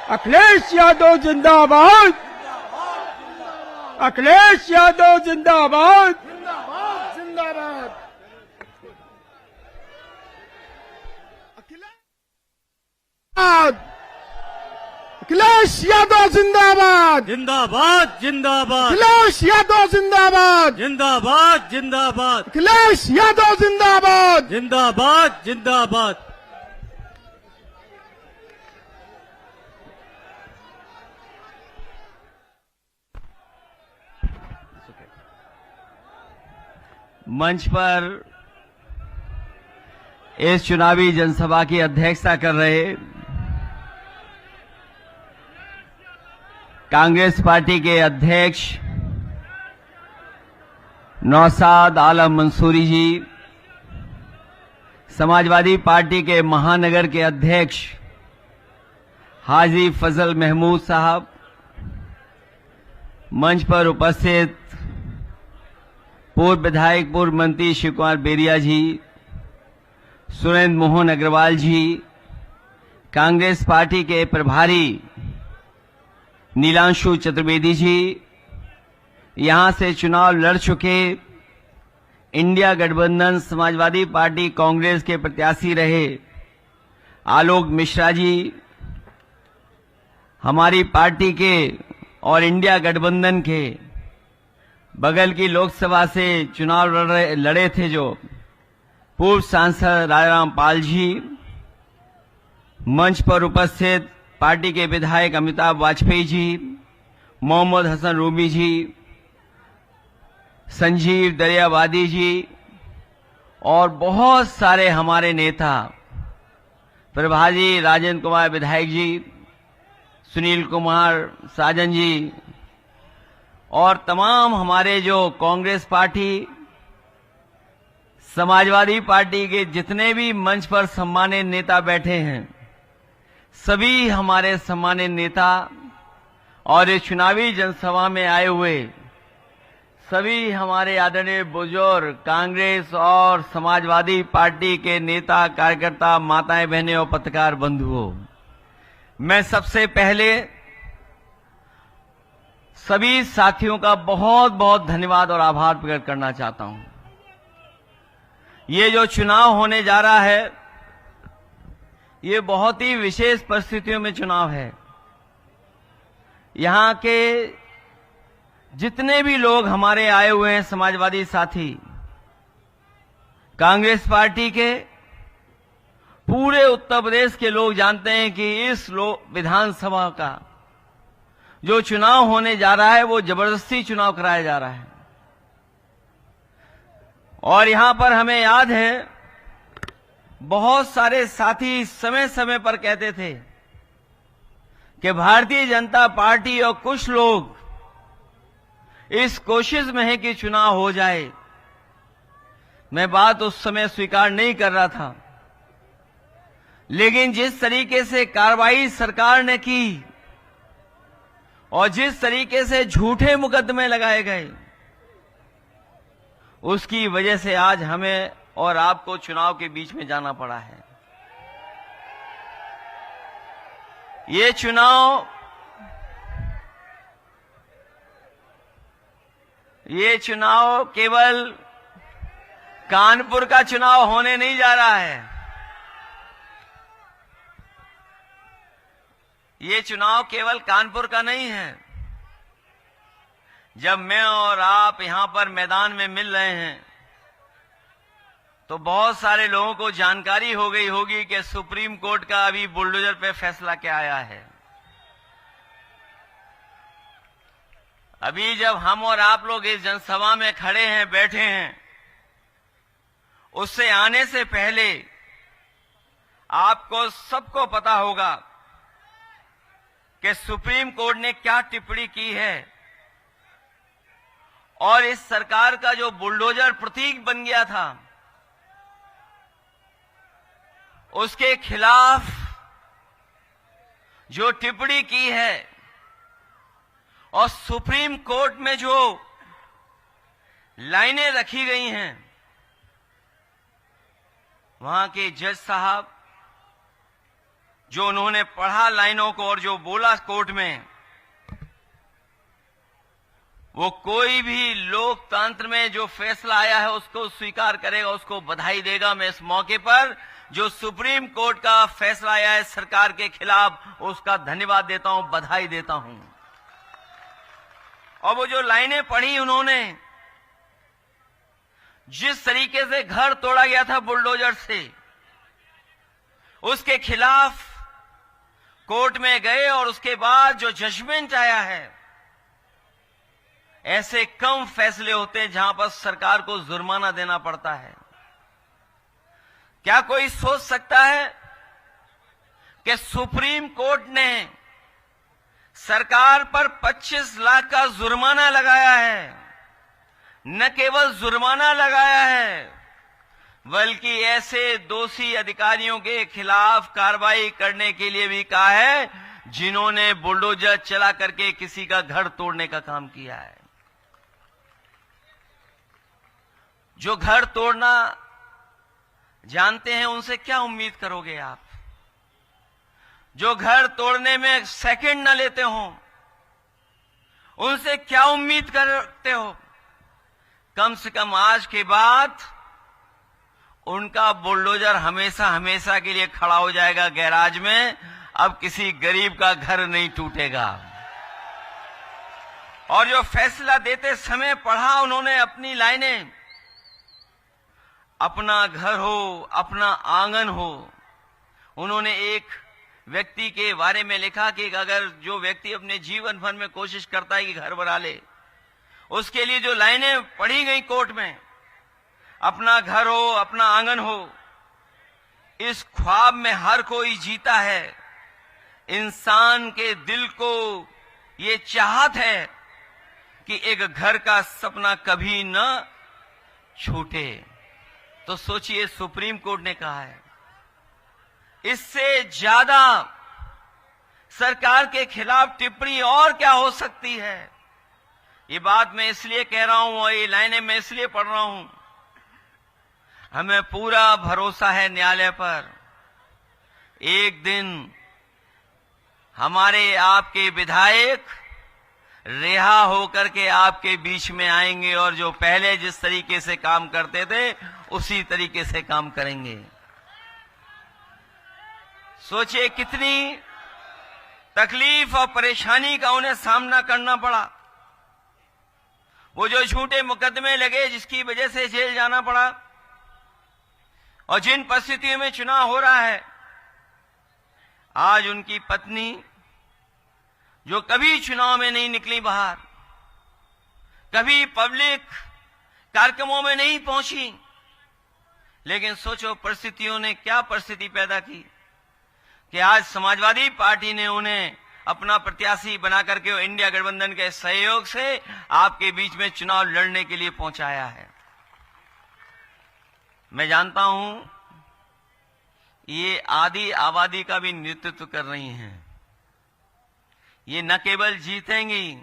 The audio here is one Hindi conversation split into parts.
अखिलेश यादव जिंदाबाद। अखिलेश यादव जिंदाबाद। जिंदाबाद। अखिलेश यादव जिंदाबाद। जिंदाबाद जिंदाबाद अखिलेश यादव जिंदाबाद। जिंदाबाद जिंदाबाद अखिलेश यादव जिंदाबाद। जिंदाबाद जिंदाबाद। मंच पर इस चुनावी जनसभा की अध्यक्षता कर रहे कांग्रेस पार्टी के अध्यक्ष नौशाद आलम मंसूरी जी, समाजवादी पार्टी के महानगर के अध्यक्ष हाजी फजल महमूद साहब, मंच पर उपस्थित पूर्व विधायक पूर्व मंत्री शिव कुमार बेरिया जी, सुरेंद्र मोहन अग्रवाल जी, कांग्रेस पार्टी के प्रभारी नीलांशु चतुर्वेदी जी, यहां से चुनाव लड़ चुके इंडिया गठबंधन समाजवादी पार्टी कांग्रेस के प्रत्याशी रहे आलोक मिश्रा जी, हमारी पार्टी के और इंडिया गठबंधन के बगल की लोकसभा से चुनाव लड़े थे जो पूर्व सांसद राजाराम पाल जी, मंच पर उपस्थित पार्टी के विधायक अमिताभ वाजपेयी जी, मोहम्मद हसन रूमी जी, संजीव दरियावादी जी और बहुत सारे हमारे नेता, प्रभारी राजेंद्र कुमार विधायक जी, सुनील कुमार साजन जी और तमाम हमारे जो कांग्रेस पार्टी समाजवादी पार्टी के जितने भी मंच पर सम्मानित नेता बैठे हैं, सभी हमारे सम्मानित नेता और इस चुनावी जनसभा में आए हुए सभी हमारे आदरणीय बुजुर्ग कांग्रेस और समाजवादी पार्टी के नेता कार्यकर्ता, माताएं बहनें और पत्रकार बंधुओं, मैं सबसे पहले सभी साथियों का बहुत बहुत धन्यवाद और आभार प्रकट करना चाहता हूं। ये जो चुनाव होने जा रहा है, ये बहुत ही विशेष परिस्थितियों में चुनाव है। यहां के जितने भी लोग हमारे आए हुए हैं समाजवादी साथी, कांग्रेस पार्टी के पूरे उत्तर प्रदेश के लोग जानते हैं कि इस विधानसभा का जो चुनाव होने जा रहा है वो जबरदस्ती चुनाव कराया जा रहा है। और यहां पर हमें याद है बहुत सारे साथी समय समय पर कहते थे कि भारतीय जनता पार्टी और कुछ लोग इस कोशिश में है कि चुनाव हो जाए। मैं बात उस समय स्वीकार नहीं कर रहा था, लेकिन जिस तरीके से कार्रवाई सरकार ने की और जिस तरीके से झूठे मुकदमे लगाए गए, उसकी वजह से आज हमें और आपको चुनाव के बीच में जाना पड़ा है। ये चुनाव केवल कानपुर का चुनाव होने नहीं जा रहा है। ये चुनाव केवल कानपुर का नहीं है। जब मैं और आप यहां पर मैदान में मिल रहे हैं तो बहुत सारे लोगों को जानकारी हो गई होगी कि सुप्रीम कोर्ट का अभी बुलडोजर पे फैसला क्या आया है। अभी जब हम और आप लोग इस जनसभा में खड़े हैं, बैठे हैं, उससे आने से पहले आपको सबको पता होगा कि सुप्रीम कोर्ट ने क्या टिप्पणी की है और इस सरकार का जो बुलडोजर प्रतीक बन गया था उसके खिलाफ जो टिप्पणी की है और सुप्रीम कोर्ट में जो लाइनें रखी गई हैं, वहां के जज साहब जो उन्होंने पढ़ा लाइनों को और जो बोला कोर्ट में, वो कोई भी लोकतंत्र में जो फैसला आया है उसको स्वीकार करेगा, उसको बधाई देगा। मैं इस मौके पर जो सुप्रीम कोर्ट का फैसला आया है सरकार के खिलाफ, उसका धन्यवाद देता हूं, बधाई देता हूं। और वो जो लाइनें पढ़ी उन्होंने, जिस तरीके से घर तोड़ा गया था बुलडोजर से, उसके खिलाफ कोर्ट में गए और उसके बाद जो जजमेंट आया है, ऐसे कम फैसले होते हैं जहां पर सरकार को जुर्माना देना पड़ता है। क्या कोई सोच सकता है कि सुप्रीम कोर्ट ने सरकार पर 25 लाख का जुर्माना लगाया है? न केवल जुर्माना लगाया है, बल्कि ऐसे दोषी अधिकारियों के खिलाफ कार्रवाई करने के लिए भी कहा है जिन्होंने बुलडोजर चला करके किसी का घर तोड़ने का काम किया है। जो घर तोड़ना जानते हैं उनसे क्या उम्मीद करोगे आप? जो घर तोड़ने में सेकंड न लेते हो, उनसे क्या उम्मीद करते हो? कम से कम आज के बाद उनका बुलडोजर हमेशा हमेशा के लिए खड़ा हो जाएगा गैराज में। अब किसी गरीब का घर नहीं टूटेगा। और जो फैसला देते समय पढ़ा उन्होंने अपनी लाइनें, अपना घर हो, अपना आंगन हो। उन्होंने एक व्यक्ति के बारे में लिखा कि अगर जो व्यक्ति अपने जीवन भर में कोशिश करता है कि घर बना ले, उसके लिए जो लाइनें पढ़ी गई कोर्ट में, अपना घर हो, अपना आंगन हो, इस ख्वाब में हर कोई जीता है। इंसान के दिल को ये चाहत है कि एक घर का सपना कभी न छूटे। तो सोचिए, सुप्रीम कोर्ट ने कहा है, इससे ज्यादा सरकार के खिलाफ टिप्पणी और क्या हो सकती है? ये बात मैं इसलिए कह रहा हूं और ये लाइनें मैं इसलिए पढ़ रहा हूं, हमें पूरा भरोसा है न्यायालय पर। एक दिन हमारे आपके विधायक रिहा होकर के आपके बीच में आएंगे और जो पहले जिस तरीके से काम करते थे उसी तरीके से काम करेंगे। सोचिए कितनी तकलीफ और परेशानी का उन्हें सामना करना पड़ा। वो जो झूठे मुकदमे लगे जिसकी वजह से जेल जाना पड़ा, और जिन परिस्थितियों में चुनाव हो रहा है, आज उनकी पत्नी जो कभी चुनाव में नहीं निकली बाहर, कभी पब्लिक कार्यक्रमों में नहीं पहुंची, लेकिन सोचो परिस्थितियों ने क्या परिस्थिति पैदा की कि आज समाजवादी पार्टी ने उन्हें अपना प्रत्याशी बना करके इंडिया गठबंधन के सहयोग से आपके बीच में चुनाव लड़ने के लिए पहुंचाया है। मैं जानता हूं ये आधी आबादी का भी नेतृत्व कर रही हैं। ये न केवल जीतेंगी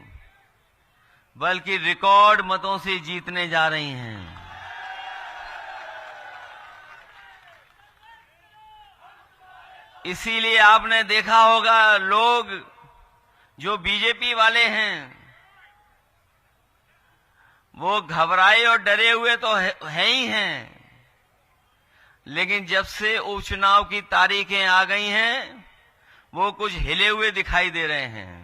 बल्कि रिकॉर्ड मतों से जीतने जा रही हैं। इसीलिए आपने देखा होगा लोग जो बीजेपी वाले हैं वो घबराए और डरे हुए तो है ही हैं, लेकिन जब से उपचुनाव की तारीखें आ गई हैं वो कुछ हिले हुए दिखाई दे रहे हैं।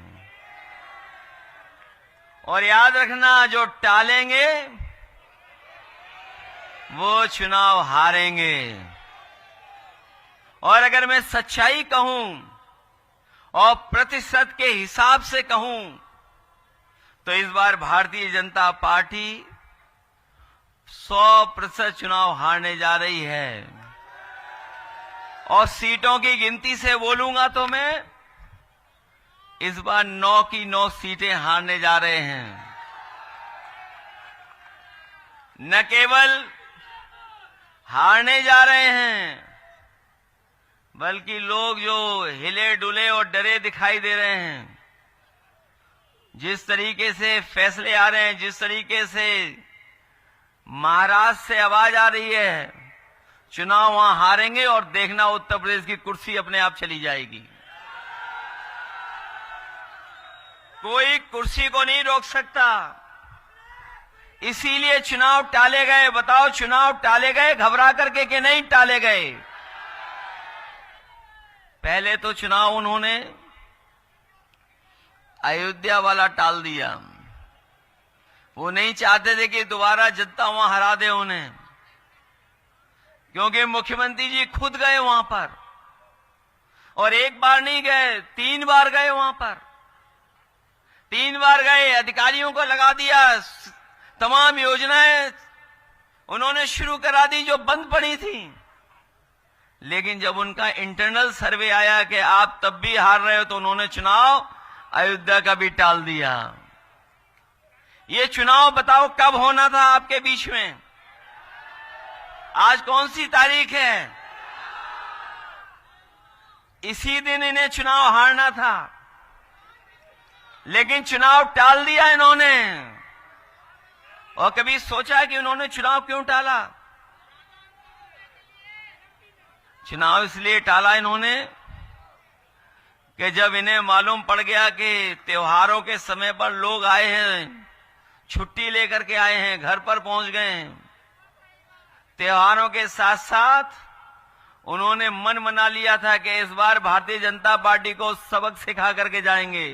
और याद रखना, जो टालेंगे वो चुनाव हारेंगे। और अगर मैं सच्चाई कहूं और प्रतिशत के हिसाब से कहूं तो इस बार भारतीय जनता पार्टी 100% चुनाव हारने जा रही है। और सीटों की गिनती से बोलूंगा तो मैं इस बार 9 की 9 सीटें हारने जा रहे हैं। न केवल हारने जा रहे हैं बल्कि लोग जो हिले डुले और डरे दिखाई दे रहे हैं, जिस तरीके से फैसले आ रहे हैं, जिस तरीके से महाराष्ट्र से आवाज आ रही है, चुनाव वहां हारेंगे और देखना उत्तर प्रदेश की कुर्सी अपने आप चली जाएगी। कोई कुर्सी को नहीं रोक सकता। इसीलिए चुनाव टाले गए। बताओ, चुनाव टाले गए घबरा करके कि नहीं टाले गए? पहले तो चुनाव उन्होंने अयोध्या वाला टाल दिया। वो नहीं चाहते थे कि दोबारा जनता वहां हरा दे उन्हें, क्योंकि मुख्यमंत्री जी खुद गए वहां पर, और एक बार नहीं गए, 3 बार गए वहां पर। 3 बार गए, अधिकारियों को लगा दिया, तमाम योजनाएं उन्होंने शुरू करा दी जो बंद पड़ी थी। लेकिन जब उनका इंटरनल सर्वे आया कि आप तब भी हार रहे हो, तो उन्होंने चुनाव अयोध्या का भी टाल दिया। ये चुनाव बताओ कब होना था आपके बीच में? आज कौन सी तारीख है? इसी दिन इन्हें चुनाव हारना था, लेकिन चुनाव टाल दिया इन्होंने। और कभी सोचा कि उन्होंने चुनाव क्यों टाला? चुनाव इसलिए टाला इन्होंने कि जब इन्हें मालूम पड़ गया कि त्योहारों के समय पर लोग आए हैं, छुट्टी लेकर के आए हैं, घर पर पहुंच गए हैं, त्योहारों के साथ साथ उन्होंने मन बना लिया था कि इस बार भारतीय जनता पार्टी को सबक सिखा करके जाएंगे।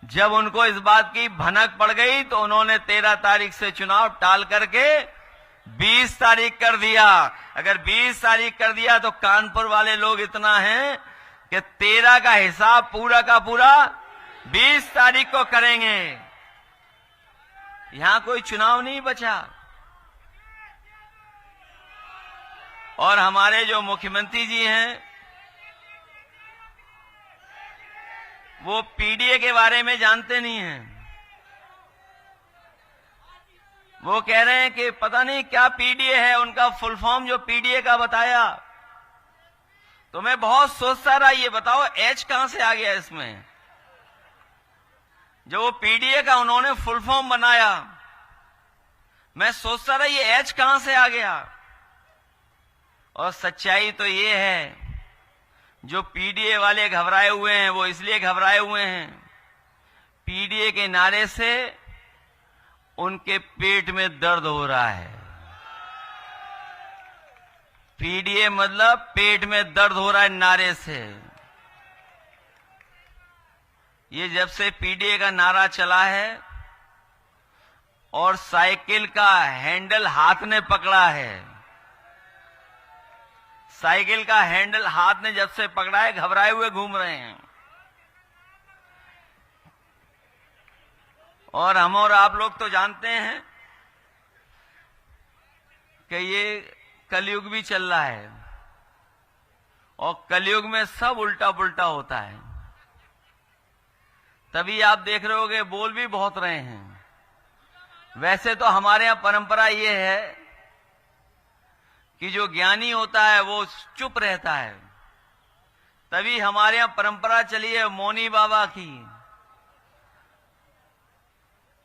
जब उनको इस बात की भनक पड़ गई तो उन्होंने 13 तारीख से चुनाव टाल करके 20 तारीख कर दिया। अगर 20 तारीख कर दिया तो कानपुर वाले लोग इतना हैं कि 13 का हिसाब पूरा का पूरा 20 तारीख को करेंगे। यहां कोई चुनाव नहीं बचा। और हमारे जो मुख्यमंत्री जी हैं, वो पीडीए के बारे में जानते नहीं हैं। वो कह रहे हैं कि पता नहीं क्या पीडीए है, उनका फुल फॉर्म जो पीडीए का बताया तो मैं बहुत सोचता रहा, ये बताओ एच कहां से आ गया इसमें? जो वो पीडीए का उन्होंने फुल फॉर्म बनाया, मैं सोचता रहा ये एच कहां से आ गया। और सच्चाई तो ये है, जो पीडीए वाले घबराए हुए हैं वो इसलिए घबराए हुए हैं, पीडीए के नारे से उनके पेट में दर्द हो रहा है। पीडीए मतलब पेट में दर्द हो रहा है नारे से। ये जब से पीडीए का नारा चला है और साइकिल का हैंडल हाथ ने पकड़ा है, साइकिल का हैंडल हाथ ने जब से पकड़ा है, घबराए हुए घूम रहे हैं। और हम और आप लोग तो जानते हैं कि ये कलयुग भी चल रहा है, और कलयुग में सब उल्टा पुल्टा होता है। तभी आप देख रहे होगे बोल भी बहुत रहे हैं। वैसे तो हमारे यहां परंपरा ये है कि जो ज्ञानी होता है वो चुप रहता है। तभी हमारे यहां परंपरा चली है मौनी बाबा की।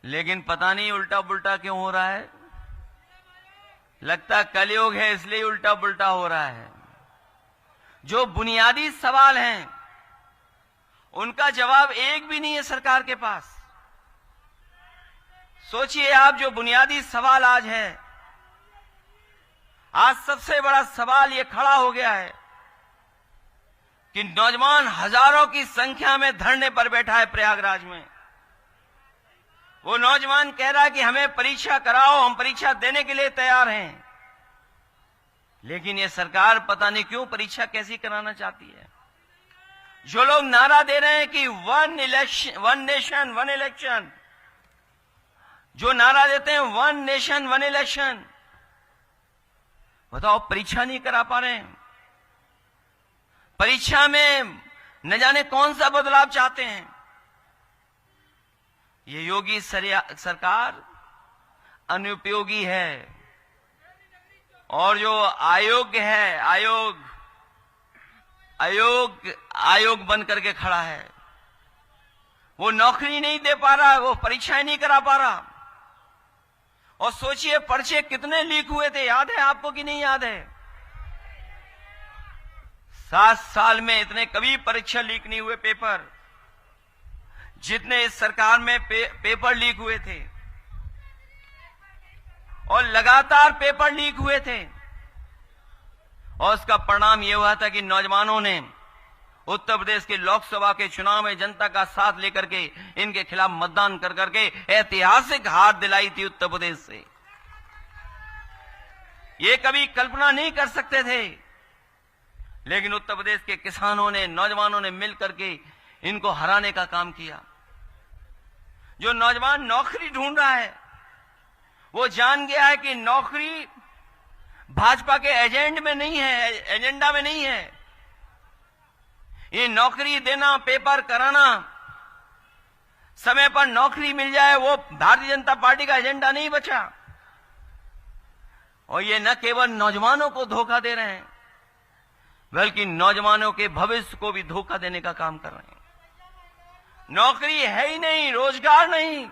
लेकिन पता नहीं उल्टा पुल्टा क्यों हो रहा है। लगता कलयुग है इसलिए उल्टा पुल्टा हो रहा है। जो बुनियादी सवाल हैं उनका जवाब एक भी नहीं है सरकार के पास। सोचिए आप, जो बुनियादी सवाल आज है, आज सबसे बड़ा सवाल ये खड़ा हो गया है कि नौजवान हजारों की संख्या में धरने पर बैठा है प्रयागराज में। वो नौजवान कह रहा है कि हमें परीक्षा कराओ, हम परीक्षा देने के लिए तैयार हैं। लेकिन ये सरकार पता नहीं क्यों परीक्षा कैसी कराना चाहती है। जो लोग नारा दे रहे हैं कि वन नेशन वन इलेक्शन, जो नारा देते हैं 1 नेशन 1 इलेक्शन, बताओ परीक्षा नहीं करा पा रहे हैं। परीक्षा में न जाने कौन सा बदलाव चाहते हैं। ये योगी सरकार अनुपयोगी है। और जो आयोग है, आयोग बन करके खड़ा है, वो नौकरी नहीं दे पा रहा, वो परीक्षाएं नहीं करा पा रहा। और सोचिए पर्चे कितने लीक हुए थे, याद है आपको कि नहीं याद है? 7 साल में इतने कभी परीक्षा लीक नहीं हुए पेपर जितने इस सरकार में पेपर लीक हुए थे, और लगातार पेपर लीक हुए थे। और उसका परिणाम यह हुआ था कि नौजवानों ने उत्तर प्रदेश के लोकसभा के चुनाव में जनता का साथ लेकर के इनके खिलाफ मतदान कर करके ऐतिहासिक हार दिलाई थी उत्तर प्रदेश से। ये कभी कल्पना नहीं कर सकते थे, लेकिन उत्तर प्रदेश के किसानों ने, नौजवानों ने मिलकर के इनको हराने का काम किया। जो नौजवान नौकरी ढूंढ रहा है वो जान गया है कि नौकरी भाजपा के एजेंडा में नहीं है। ये नौकरी देना, पेपर कराना, समय पर नौकरी मिल जाए, वो भारतीय जनता पार्टी का एजेंडा नहीं बचा। और ये न केवल नौजवानों को धोखा दे रहे हैं, बल्कि नौजवानों के भविष्य को भी धोखा देने का काम कर रहे हैं। नौकरी है ही नहीं, रोजगार नहीं।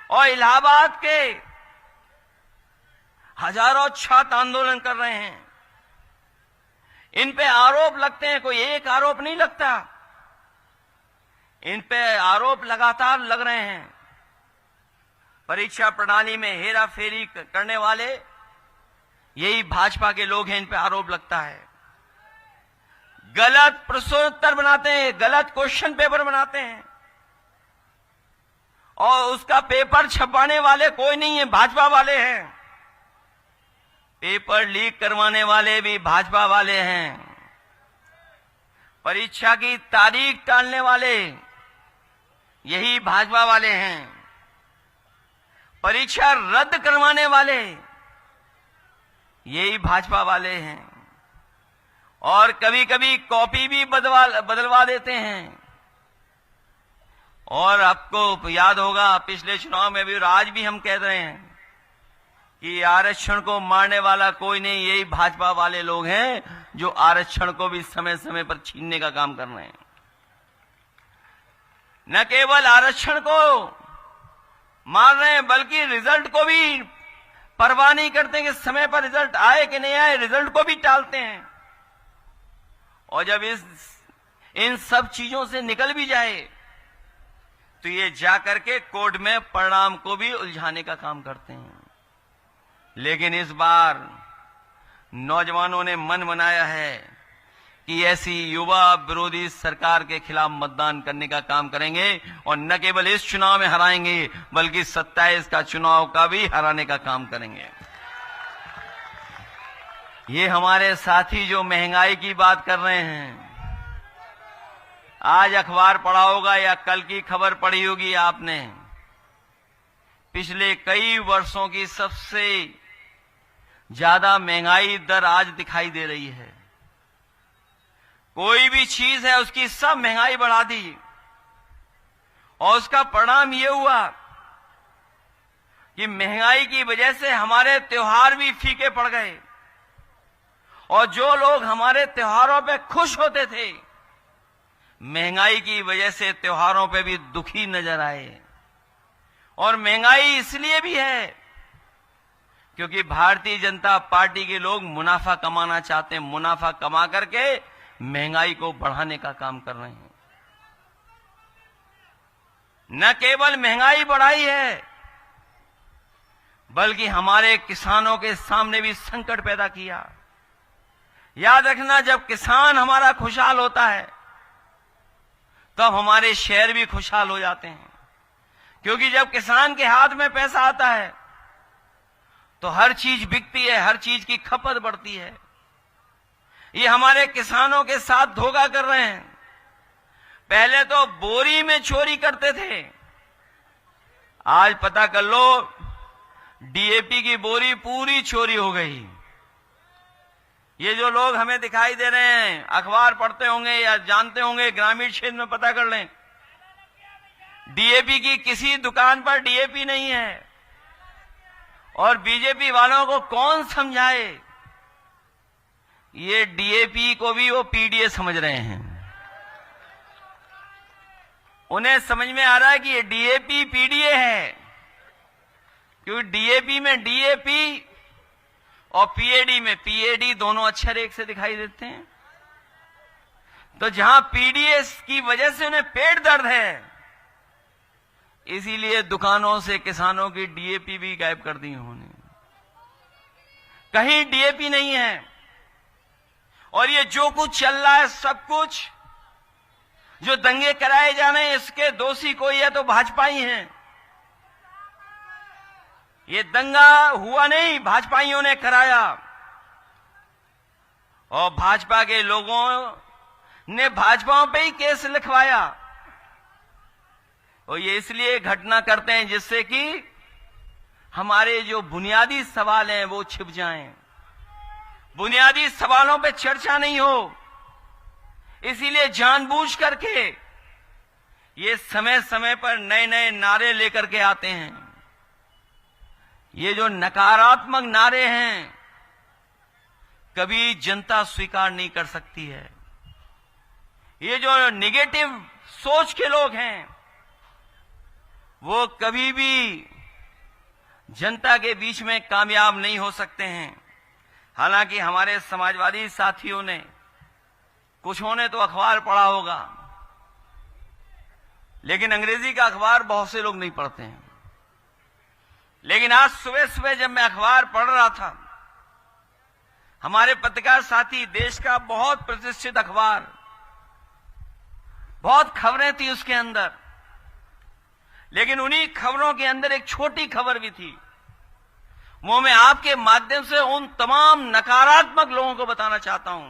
और इलाहाबाद के हजारों छात्र आंदोलन कर रहे हैं। इन पे आरोप लगते हैं, कोई एक आरोप नहीं लगता, इन पे आरोप लगातार लग रहे हैं। परीक्षा प्रणाली में हेरा फेरी करने वाले यही भाजपा के लोग हैं, इन पे आरोप लगता है। गलत प्रश्नोत्तर बनाते हैं, गलत क्वेश्चन पेपर बनाते हैं, और उसका पेपर छपवाने वाले कोई नहीं है, भाजपा वाले हैं। पेपर लीक करवाने वाले भी भाजपा वाले हैं। परीक्षा की तारीख टालने वाले यही भाजपा वाले हैं। परीक्षा रद्द करवाने वाले यही भाजपा वाले हैं। और कभी कभी कॉपी भी बदलवा देते हैं। और आपको याद होगा पिछले चुनाव में भी, और आज भी हम कह रहे हैं कि आरक्षण को मारने वाला कोई नहीं, यही भाजपा वाले लोग हैं जो आरक्षण को भी समय समय पर छीनने का काम कर रहे हैं। न केवल आरक्षण को मार रहे हैं, बल्कि रिजल्ट को भी परवाह नहीं करते कि समय पर रिजल्ट आए कि नहीं आए, रिजल्ट को भी टालते हैं। और जब इन सब चीजों से निकल भी जाए तो ये जाकर के कोर्ट में परिणाम को भी उलझाने का काम करते हैं। लेकिन इस बार नौजवानों ने मन बनाया है कि ऐसी युवा विरोधी सरकार के खिलाफ मतदान करने का काम करेंगे, और न केवल इस चुनाव में हराएंगे बल्कि 27 का चुनाव का भी हराने का काम करेंगे। ये हमारे साथी जो महंगाई की बात कर रहे हैं, आज अखबार पढ़ा होगा या कल की खबर पढ़ी होगी आपने, पिछले कई वर्षों की सबसे ज्यादा महंगाई दर आज दिखाई दे रही है। कोई भी चीज है उसकी सब महंगाई बढ़ा दी, और उसका परिणाम यह हुआ कि महंगाई की वजह से हमारे त्योहार भी फीके पड़ गए, और जो लोग हमारे त्योहारों पे खुश होते थे, महंगाई की वजह से त्योहारों पे भी दुखी नजर आए। और महंगाई इसलिए भी है क्योंकि भारतीय जनता पार्टी के लोग मुनाफा कमाना चाहते हैं, मुनाफा कमा करके महंगाई को बढ़ाने का काम कर रहे हैं। न केवल महंगाई बढ़ाई है, बल्कि हमारे किसानों के सामने भी संकट पैदा किया। याद रखना, जब किसान हमारा खुशहाल होता है तब हमारे शहर भी खुशहाल हो जाते हैं, क्योंकि जब किसान के हाथ में पैसा आता है तो हर चीज बिकती है, हर चीज की खपत बढ़ती है। ये हमारे किसानों के साथ धोखा कर रहे हैं। पहले तो बोरी में चोरी करते थे, आज पता कर लो डीएपी की बोरी पूरी चोरी हो गई। ये जो लोग हमें दिखाई दे रहे हैं, अखबार पढ़ते होंगे या जानते होंगे, ग्रामीण क्षेत्र में पता कर लें, डीएपी की किसी दुकान पर डीएपी नहीं है। और बीजेपी वालों को कौन समझाए, ये डीएपी को भी वो पीडीए समझ रहे हैं। उन्हें समझ में आ रहा है कि ये डीएपी पीडीए है, क्योंकि डीएपी में डीएपी और पीएडी में पीएडी दोनों अक्षर एक से दिखाई देते हैं। तो जहां पीडीएस की वजह से उन्हें पेट दर्द है, इसीलिए दुकानों से किसानों की डीएपी भी गायब कर दी उन्होंने। कहीं डीएपी नहीं है। और ये जो कुछ चल रहा है, सब कुछ जो दंगे कराए जा रहे हैं, इसके दोषी कोई है तो भाजपा ही है। ये दंगा हुआ नहीं, भाजपाइयों ने कराया। और भाजपा के लोगों ने भाजपा पे ही केस लिखवाया। और ये इसलिए घटना करते हैं जिससे कि हमारे जो बुनियादी सवाल हैं वो छिप जाएं, बुनियादी सवालों पे चर्चा नहीं हो। इसीलिए जानबूझ करके ये समय समय पर नए नए नारे लेकर के आते हैं। ये जो नकारात्मक नारे हैं, कभी जनता स्वीकार नहीं कर सकती है। ये जो नेगेटिव सोच के लोग हैं, वो कभी भी जनता के बीच में कामयाब नहीं हो सकते हैं। हालांकि हमारे समाजवादी साथियों ने, कुछों ने तो अखबार पढ़ा होगा, लेकिन अंग्रेजी का अखबार बहुत से लोग नहीं पढ़ते हैं। लेकिन आज सुबह सुबह जब मैं अखबार पढ़ रहा था, हमारे पत्रकार साथी, देश का बहुत प्रतिष्ठित अखबार, बहुत खबरें थी उसके अंदर, लेकिन उन्हीं खबरों के अंदर एक छोटी खबर भी थी। वो मैं आपके माध्यम से उन तमाम नकारात्मक लोगों को बताना चाहता हूं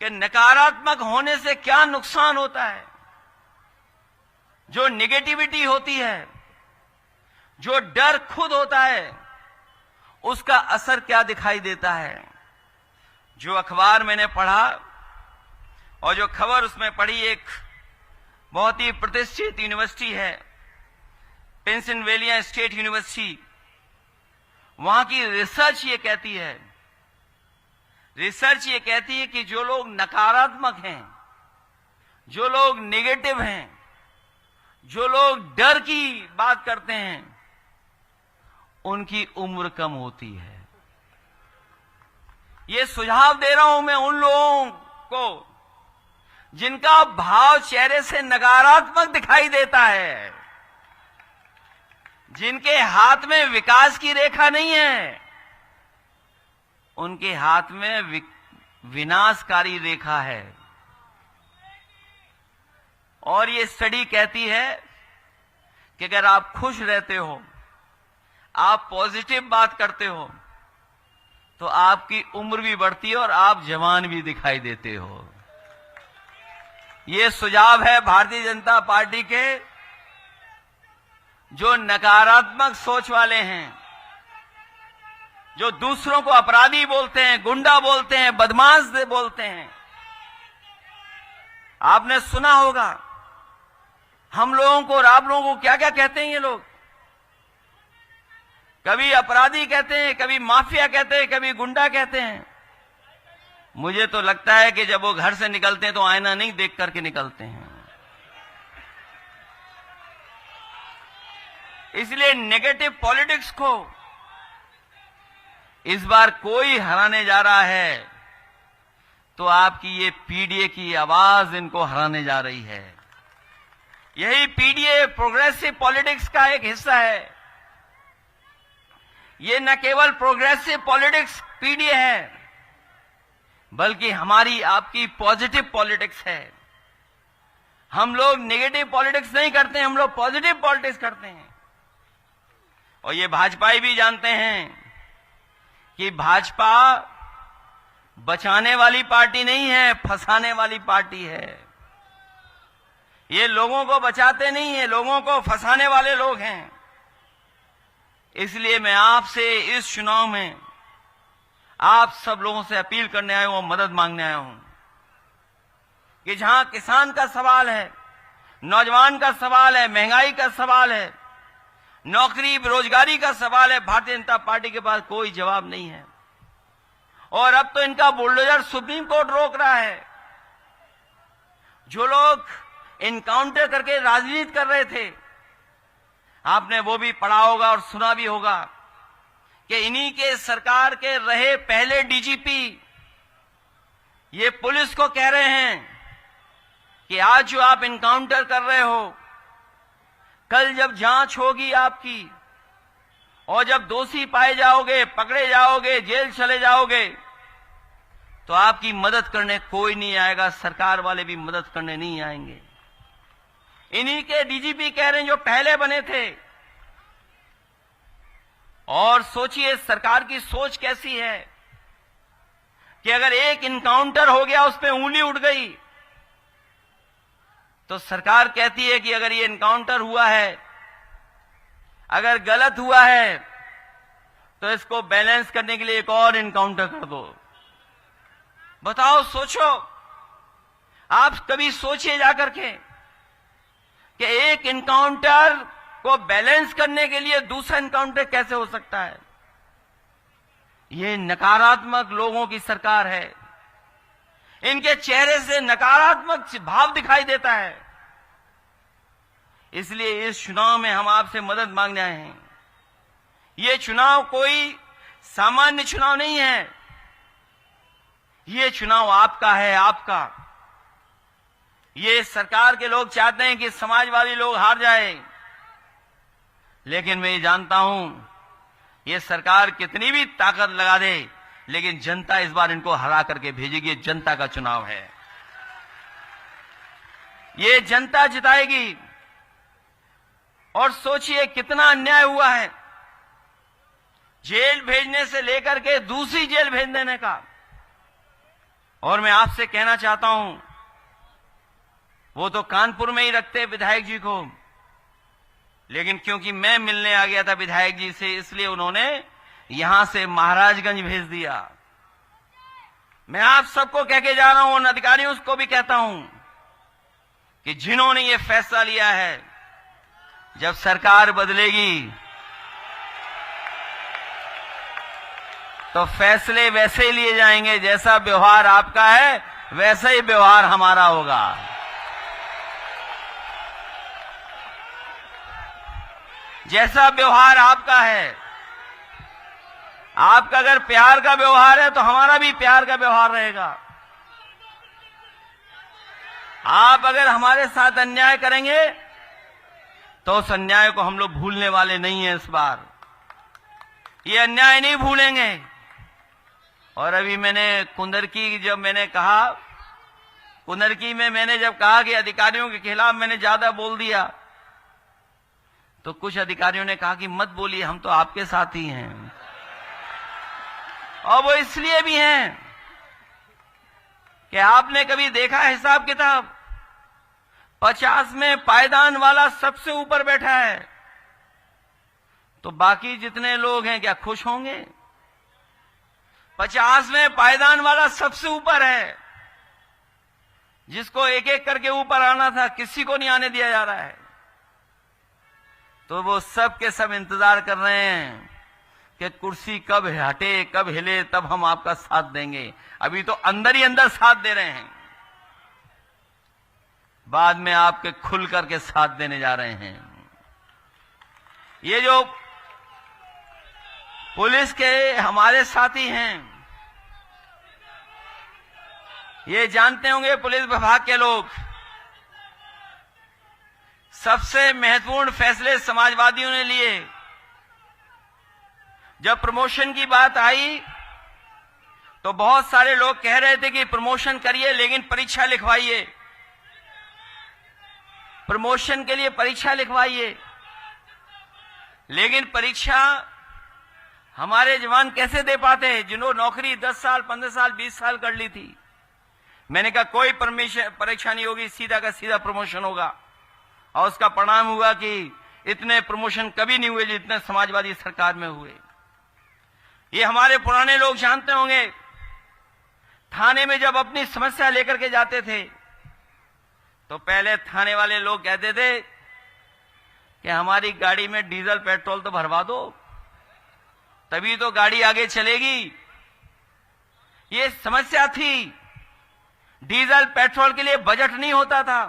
कि नकारात्मक होने से क्या नुकसान होता है। जो नेगेटिविटी होती है, जो डर खुद होता है, उसका असर क्या दिखाई देता है। जो अखबार मैंने पढ़ा और जो खबर उसमें पढ़ी, एक बहुत ही प्रतिष्ठित यूनिवर्सिटी है, पेंसिल्वेनिया स्टेट यूनिवर्सिटी, वहां की रिसर्च ये कहती है कि जो लोग नकारात्मक हैं, जो लोग नेगेटिव हैं, जो लोग डर की बात करते हैं, उनकी उम्र कम होती है। ये सुझाव दे रहा हूं मैं उन लोगों को जिनका भाव चेहरे से नकारात्मक दिखाई देता है, जिनके हाथ में विकास की रेखा नहीं है, उनके हाथ में विनाशकारी रेखा है। और ये स्टडी कहती है कि अगर आप खुश रहते हो, आप पॉजिटिव बात करते हो, तो आपकी उम्र भी बढ़ती है और आप जवान भी दिखाई देते हो। ये सुझाव है भारतीय जनता पार्टी के जो नकारात्मक सोच वाले हैं, जो दूसरों को अपराधी बोलते हैं, गुंडा बोलते हैं, बदमाश बोलते हैं। आपने सुना होगा हम लोगों को और आप लोगों को क्या क्या कहते हैं ये लोग। कभी अपराधी कहते हैं, कभी माफिया कहते हैं, कभी गुंडा कहते हैं। मुझे तो लगता है कि जब वो घर से निकलते हैं तो आईना नहीं देख करके निकलते हैं। इसलिए नेगेटिव पॉलिटिक्स को इस बार कोई हराने जा रहा है तो आपकी ये पीडीए की आवाज इनको हराने जा रही है। यही पीडीए प्रोग्रेसिव पॉलिटिक्स का एक हिस्सा है। ये न केवल प्रोग्रेसिव पॉलिटिक्स पीडीए है, बल्कि हमारी आपकी पॉजिटिव पॉलिटिक्स है। हम लोग नेगेटिव पॉलिटिक्स नहीं करते, हम लोग पॉजिटिव पॉलिटिक्स करते हैं। और ये भाजपाई भी जानते हैं कि भाजपा बचाने वाली पार्टी नहीं है, फंसाने वाली पार्टी है। ये लोगों को बचाते नहीं है, लोगों को फंसाने वाले लोग हैं। इसलिए मैं आपसे इस चुनाव में आप सब लोगों से अपील करने आया हूं, मदद मांगने आया हूं कि जहां किसान का सवाल है, नौजवान का सवाल है, महंगाई का सवाल है, नौकरी बेरोजगारी का सवाल है, भारतीय जनता पार्टी के पास कोई जवाब नहीं है। और अब तो इनका बुलडोजर सुप्रीम कोर्ट रोक रहा है। जो लोग इनकाउंटर करके राजनीति कर रहे थे, आपने वो भी पढ़ा होगा और सुना भी होगा कि इन्हीं के सरकार के रहे पहले डीजीपी ये पुलिस को कह रहे हैं कि आज जो आप इनकाउंटर कर रहे हो, कल जब जांच होगी आपकी और जब दोषी पाए जाओगे, पकड़े जाओगे, जेल चले जाओगे, तो आपकी मदद करने कोई नहीं आएगा, सरकार वाले भी मदद करने नहीं आएंगे। इन्हीं के डीजीपी कह रहे हैं जो पहले बने थे। और सोचिए सरकार की सोच कैसी है कि अगर एक इनकाउंटर हो गया, उस पे उंगली उठ गई, तो सरकार कहती है कि अगर ये इनकाउंटर हुआ है, अगर गलत हुआ है, तो इसको बैलेंस करने के लिए एक और इनकाउंटर कर दो। बताओ, सोचो, आप कभी सोचिए जाकर के कि एक इनकाउंटर को बैलेंस करने के लिए दूसरा इनकाउंटर कैसे हो सकता है। ये नकारात्मक लोगों की सरकार है, इनके चेहरे से नकारात्मक भाव दिखाई देता है। इसलिए इस चुनाव में हम आपसे मदद मांगने आए हैं। ये चुनाव कोई सामान्य चुनाव नहीं है, ये चुनाव आपका है, आपका। ये सरकार के लोग चाहते हैं कि समाजवादी लोग हार जाए, लेकिन मैं ये जानता हूं ये सरकार कितनी भी ताकत लगा दे, लेकिन जनता इस बार इनको हरा करके भेजेगी। ये जनता का चुनाव है, ये जनता जिताएगी। और सोचिए कितना अन्याय हुआ है, जेल भेजने से लेकर के दूसरी जेल भेज देने का। और मैं आपसे कहना चाहता हूं, वो तो कानपुर में ही रखते विधायक जी को, लेकिन क्योंकि मैं मिलने आ गया था विधायक जी से, इसलिए उन्होंने यहां से महाराजगंज भेज दिया। मैं आप सबको कह के जा रहा हूं, उन अधिकारियों को भी कहता हूं कि जिन्होंने ये फैसला लिया है, जब सरकार बदलेगी तो फैसले वैसे ही लिए जाएंगे। जैसा व्यवहार आपका है वैसा ही व्यवहार हमारा होगा। जैसा व्यवहार आपका है, आपका अगर प्यार का व्यवहार है तो हमारा भी प्यार का व्यवहार रहेगा। आप अगर हमारे साथ अन्याय करेंगे तो उस अन्याय को हम लोग भूलने वाले नहीं हैं। इस बार ये अन्याय नहीं भूलेंगे। और अभी मैंने कुंदरकी जब मैंने कहा, कुंदरकी में मैंने जब कहा कि अधिकारियों के खिलाफ मैंने ज्यादा बोल दिया, तो कुछ अधिकारियों ने कहा कि मत बोलिए, हम तो आपके साथ ही हैं। और वो इसलिए भी हैं कि आपने कभी देखा हिसाब किताब, 50 में पायदान वाला सबसे ऊपर बैठा है, तो बाकी जितने लोग हैं क्या खुश होंगे? 50 में पायदान वाला सबसे ऊपर है, जिसको एक एक करके ऊपर आना था, किसी को नहीं आने दिया जा रहा है। तो वो सब के सब इंतजार कर रहे हैं कि कुर्सी कब हटे, कब हिले, तब हम आपका साथ देंगे। अभी तो अंदर ही अंदर साथ दे रहे हैं, बाद में आपके खुल करके साथ देने जा रहे हैं। ये जो पुलिस के हमारे साथी हैं, ये जानते होंगे पुलिस विभाग के लोग, सबसे महत्वपूर्ण फैसले समाजवादियों ने लिए। जब प्रमोशन की बात आई तो बहुत सारे लोग कह रहे थे कि प्रमोशन करिए लेकिन परीक्षा लिखवाइए, प्रमोशन के लिए परीक्षा लिखवाइए। लेकिन परीक्षा हमारे जवान कैसे दे पाते हैं जिन्होंने नौकरी 10 साल, 15 साल, 20 साल कर ली थी। मैंने कहा कोई परीक्षा नहीं होगी, सीधा का सीधा प्रमोशन होगा। और उसका परिणाम हुआ कि इतने प्रमोशन कभी नहीं हुए जितने समाजवादी सरकार में हुए। ये हमारे पुराने लोग जानते होंगे, थाने में जब अपनी समस्या लेकर के जाते थे तो पहले थाने वाले लोग कहते थे कि हमारी गाड़ी में डीजल पेट्रोल तो भरवा दो, तभी तो गाड़ी आगे चलेगी। ये समस्या थी, डीजल पेट्रोल के लिए बजट नहीं होता था।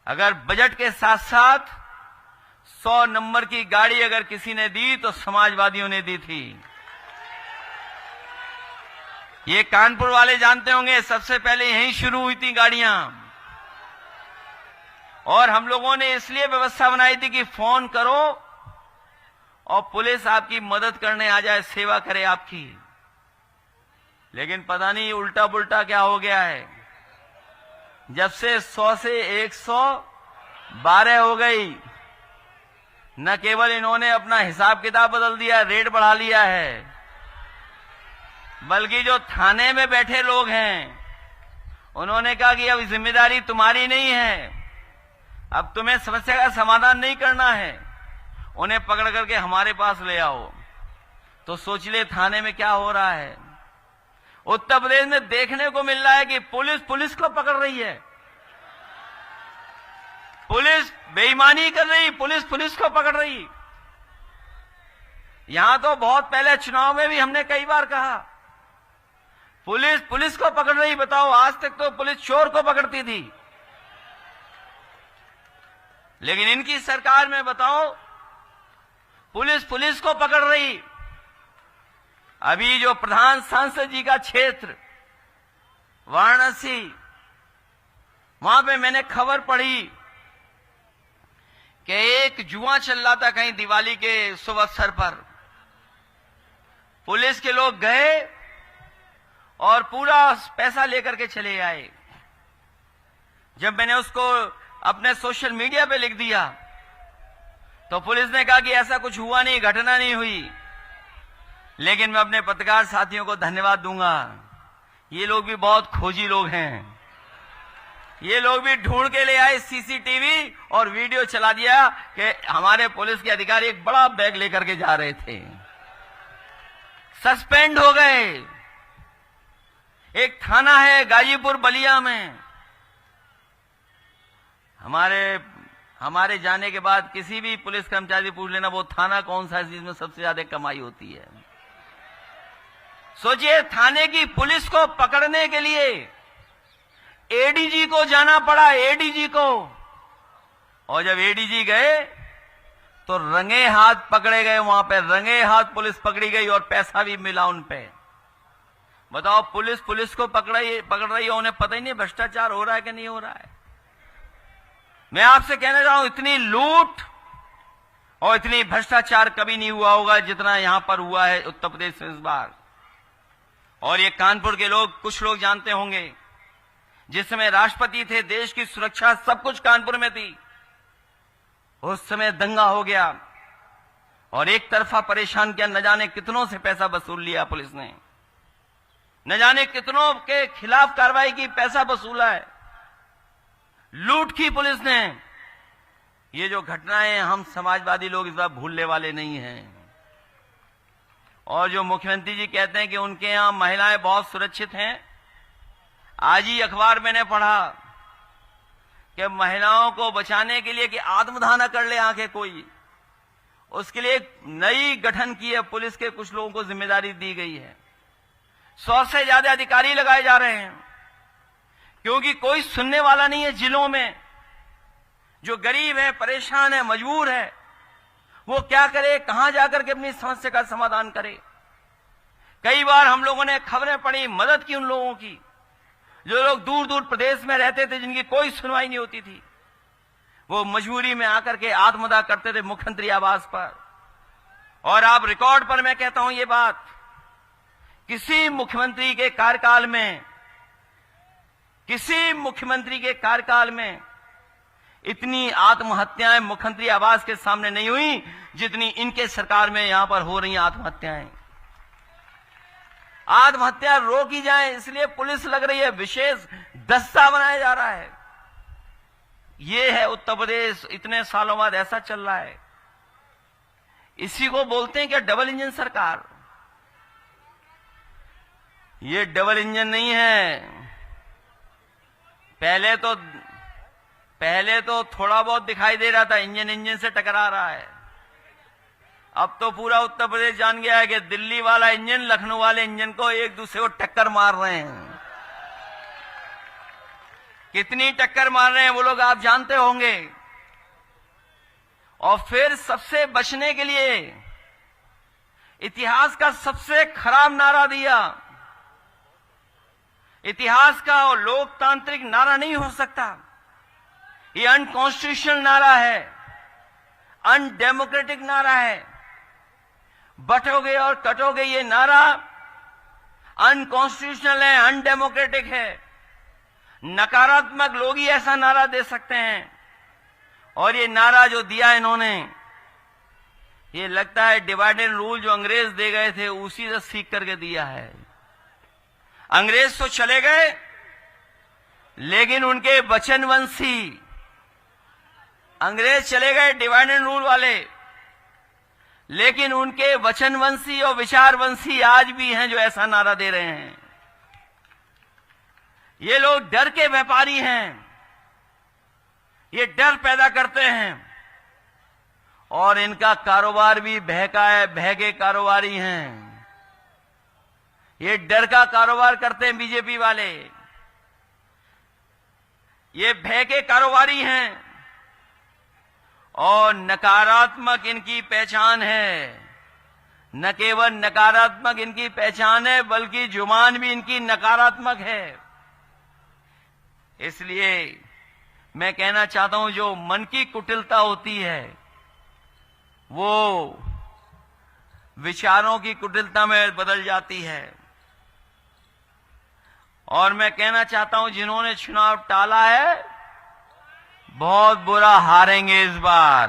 अगर बजट के साथ साथ 100 नंबर की गाड़ी अगर किसी ने दी तो समाजवादियों ने दी थी। ये कानपुर वाले जानते होंगे, सबसे पहले यहीं शुरू हुई थी गाड़ियां। और हम लोगों ने इसलिए व्यवस्था बनाई थी कि फोन करो और पुलिस आपकी मदद करने आ जाए, सेवा करे आपकी। लेकिन पता नहीं उल्टा पुल्टा क्या हो गया है। जब से 100 से 112 हो गई, न केवल इन्होंने अपना हिसाब किताब बदल दिया, रेट बढ़ा लिया है, बल्कि जो थाने में बैठे लोग हैं उन्होंने कहा कि अब जिम्मेदारी तुम्हारी नहीं है, अब तुम्हें समस्या का समाधान नहीं करना है, उन्हें पकड़ करके हमारे पास ले आओ। तो सोच ले थाने में क्या हो रहा है। उत्तर प्रदेश में देखने को मिल रहा है कि पुलिस पुलिस को पकड़ रही है, पुलिस बेईमानी कर रही, पुलिस पुलिस को पकड़ रही। यहां तो बहुत पहले चुनाव में भी हमने कई बार कहा पुलिस पुलिस को पकड़ रही। बताओ, आज तक तो पुलिस चोर को पकड़ती थी, लेकिन इनकी सरकार में बताओ पुलिस पुलिस को पकड़ रही। अभी जो प्रधान सांसद जी का क्षेत्र वाराणसी, वहां पे मैंने खबर पढ़ी कि एक जुआ चल रहा था कहीं दिवाली के शुभ अवसर पर। पुलिस के लोग गए और पूरा पैसा लेकर के चले आए। जब मैंने उसको अपने सोशल मीडिया पे लिख दिया तो पुलिस ने कहा कि ऐसा कुछ हुआ नहीं, घटना नहीं हुई। लेकिन मैं अपने पत्रकार साथियों को धन्यवाद दूंगा, ये लोग भी बहुत खोजी लोग हैं। ये लोग भी ढूंढ के ले आए सीसीटीवी और वीडियो चला दिया कि हमारे पुलिस के अधिकारी एक बड़ा बैग लेकर के जा रहे थे, सस्पेंड हो गए। एक थाना है गाजीपुर बलिया में, हमारे जाने के बाद किसी भी पुलिस कर्मचारी पूछ लेना वो थाना कौन सा है जिसमें सबसे ज्यादा कमाई होती है। सोचिए, थाने की पुलिस को पकड़ने के लिए एडीजी को जाना पड़ा, एडीजी को। और जब एडीजी गए तो रंगे हाथ पकड़े गए, वहां पे रंगे हाथ पुलिस पकड़ी गई और पैसा भी मिला उन पे। बताओ, पुलिस पुलिस को पकड़ रही है, उन्हें पता ही नहीं भ्रष्टाचार हो रहा है कि नहीं हो रहा है। मैं आपसे कहना चाहूं, इतनी लूट और इतनी भ्रष्टाचार कभी नहीं हुआ होगा जितना यहां पर हुआ है उत्तर प्रदेश में इस बार। और ये कानपुर के लोग, कुछ लोग जानते होंगे, जिस समय राष्ट्रपति थे, देश की सुरक्षा सब कुछ कानपुर में थी। उस समय दंगा हो गया और एक तरफा परेशान किया, न जाने कितनों से पैसा वसूल लिया पुलिस ने, न जाने कितनों के खिलाफ कार्रवाई की, पैसा वसूला है, लूट की पुलिस ने। ये जो घटनाएं हम समाजवादी लोग इस बार भूलने वाले नहीं हैं। और जो मुख्यमंत्री जी कहते हैं कि उनके यहां महिलाएं बहुत सुरक्षित हैं, आज ही अखबार मैंने पढ़ा कि महिलाओं को बचाने के लिए कि आत्मदाह कर ले आंखें कोई, उसके लिए एक नई गठन की है पुलिस के, कुछ लोगों को जिम्मेदारी दी गई है। 100 से ज्यादा अधिकारी लगाए जा रहे हैं, क्योंकि कोई सुनने वाला नहीं है। जिलों में जो गरीब है, परेशान है, मजबूर है, वो क्या करे, कहां जाकर के अपनी समस्या का समाधान करे। कई बार हम लोगों ने खबरें पढ़ी, मदद की उन लोगों की जो लोग दूर दूर प्रदेश में रहते थे, जिनकी कोई सुनवाई नहीं होती थी। वो मजबूरी में आकर के आत्मदाह करते थे मुख्यमंत्री आवास पर। और आप रिकॉर्ड पर मैं कहता हूं ये बात, किसी मुख्यमंत्री के कार्यकाल में, किसी मुख्यमंत्री के कार्यकाल में इतनी आत्महत्याएं मुख्यमंत्री आवास के सामने नहीं हुई जितनी इनके सरकार में यहां पर हो रही आत्महत्याएं। आत्महत्या रोकी जाए इसलिए पुलिस लग रही है, विशेष दस्ता बनाया जा रहा है। ये है उत्तर प्रदेश, इतने सालों बाद ऐसा चल रहा है। इसी को बोलते हैं क्या डबल इंजन सरकार। ये डबल इंजन नहीं है। पहले तो थोड़ा बहुत दिखाई दे रहा था, इंजन इंजन से टकरा रहा है। अब तो पूरा उत्तर प्रदेश जान गया है कि दिल्ली वाला इंजन लखनऊ वाले इंजन को एक दूसरे को टक्कर मार रहे हैं। कितनी टक्कर मार रहे हैं वो लोग आप जानते होंगे। और फिर सबसे बचने के लिए इतिहास का सबसे खराब नारा दिया। इतिहास का और लोकतांत्रिक नारा नहीं हो सकता, ये अनकॉन्स्टिट्यूशनल नारा है, अनडेमोक्रेटिक नारा है। बटोगे और कटोगे ये नारा अनकॉन्स्टिट्यूशनल है, अनडेमोक्रेटिक है। नकारात्मक लोग ही ऐसा नारा दे सकते हैं। और ये नारा जो दिया इन्होंने, ये लगता है डिवाइड एंड रूल जो अंग्रेज दे गए थे उसी से सीख करके दिया है। अंग्रेज तो चले गए, लेकिन उनके वचनवंशी, अंग्रेज चले गए डिवाइड एंड रूल वाले, लेकिन उनके वचनवंशी और विचारवंशी आज भी हैं जो ऐसा नारा दे रहे हैं। ये लोग डर के व्यापारी हैं, ये डर पैदा करते हैं और इनका कारोबार भी भय का है, भय के कारोबारी हैं। ये डर का कारोबार करते हैं बीजेपी वाले, ये भय के कारोबारी हैं और नकारात्मक इनकी पहचान है। न केवल नकारात्मक इनकी पहचान है बल्कि जुबान भी इनकी नकारात्मक है। इसलिए मैं कहना चाहता हूं, जो मन की कुटिलता होती है वो विचारों की कुटिलता में बदल जाती है। और मैं कहना चाहता हूं, जिन्होंने चुनाव टाला है बहुत बुरा हारेंगे इस बार।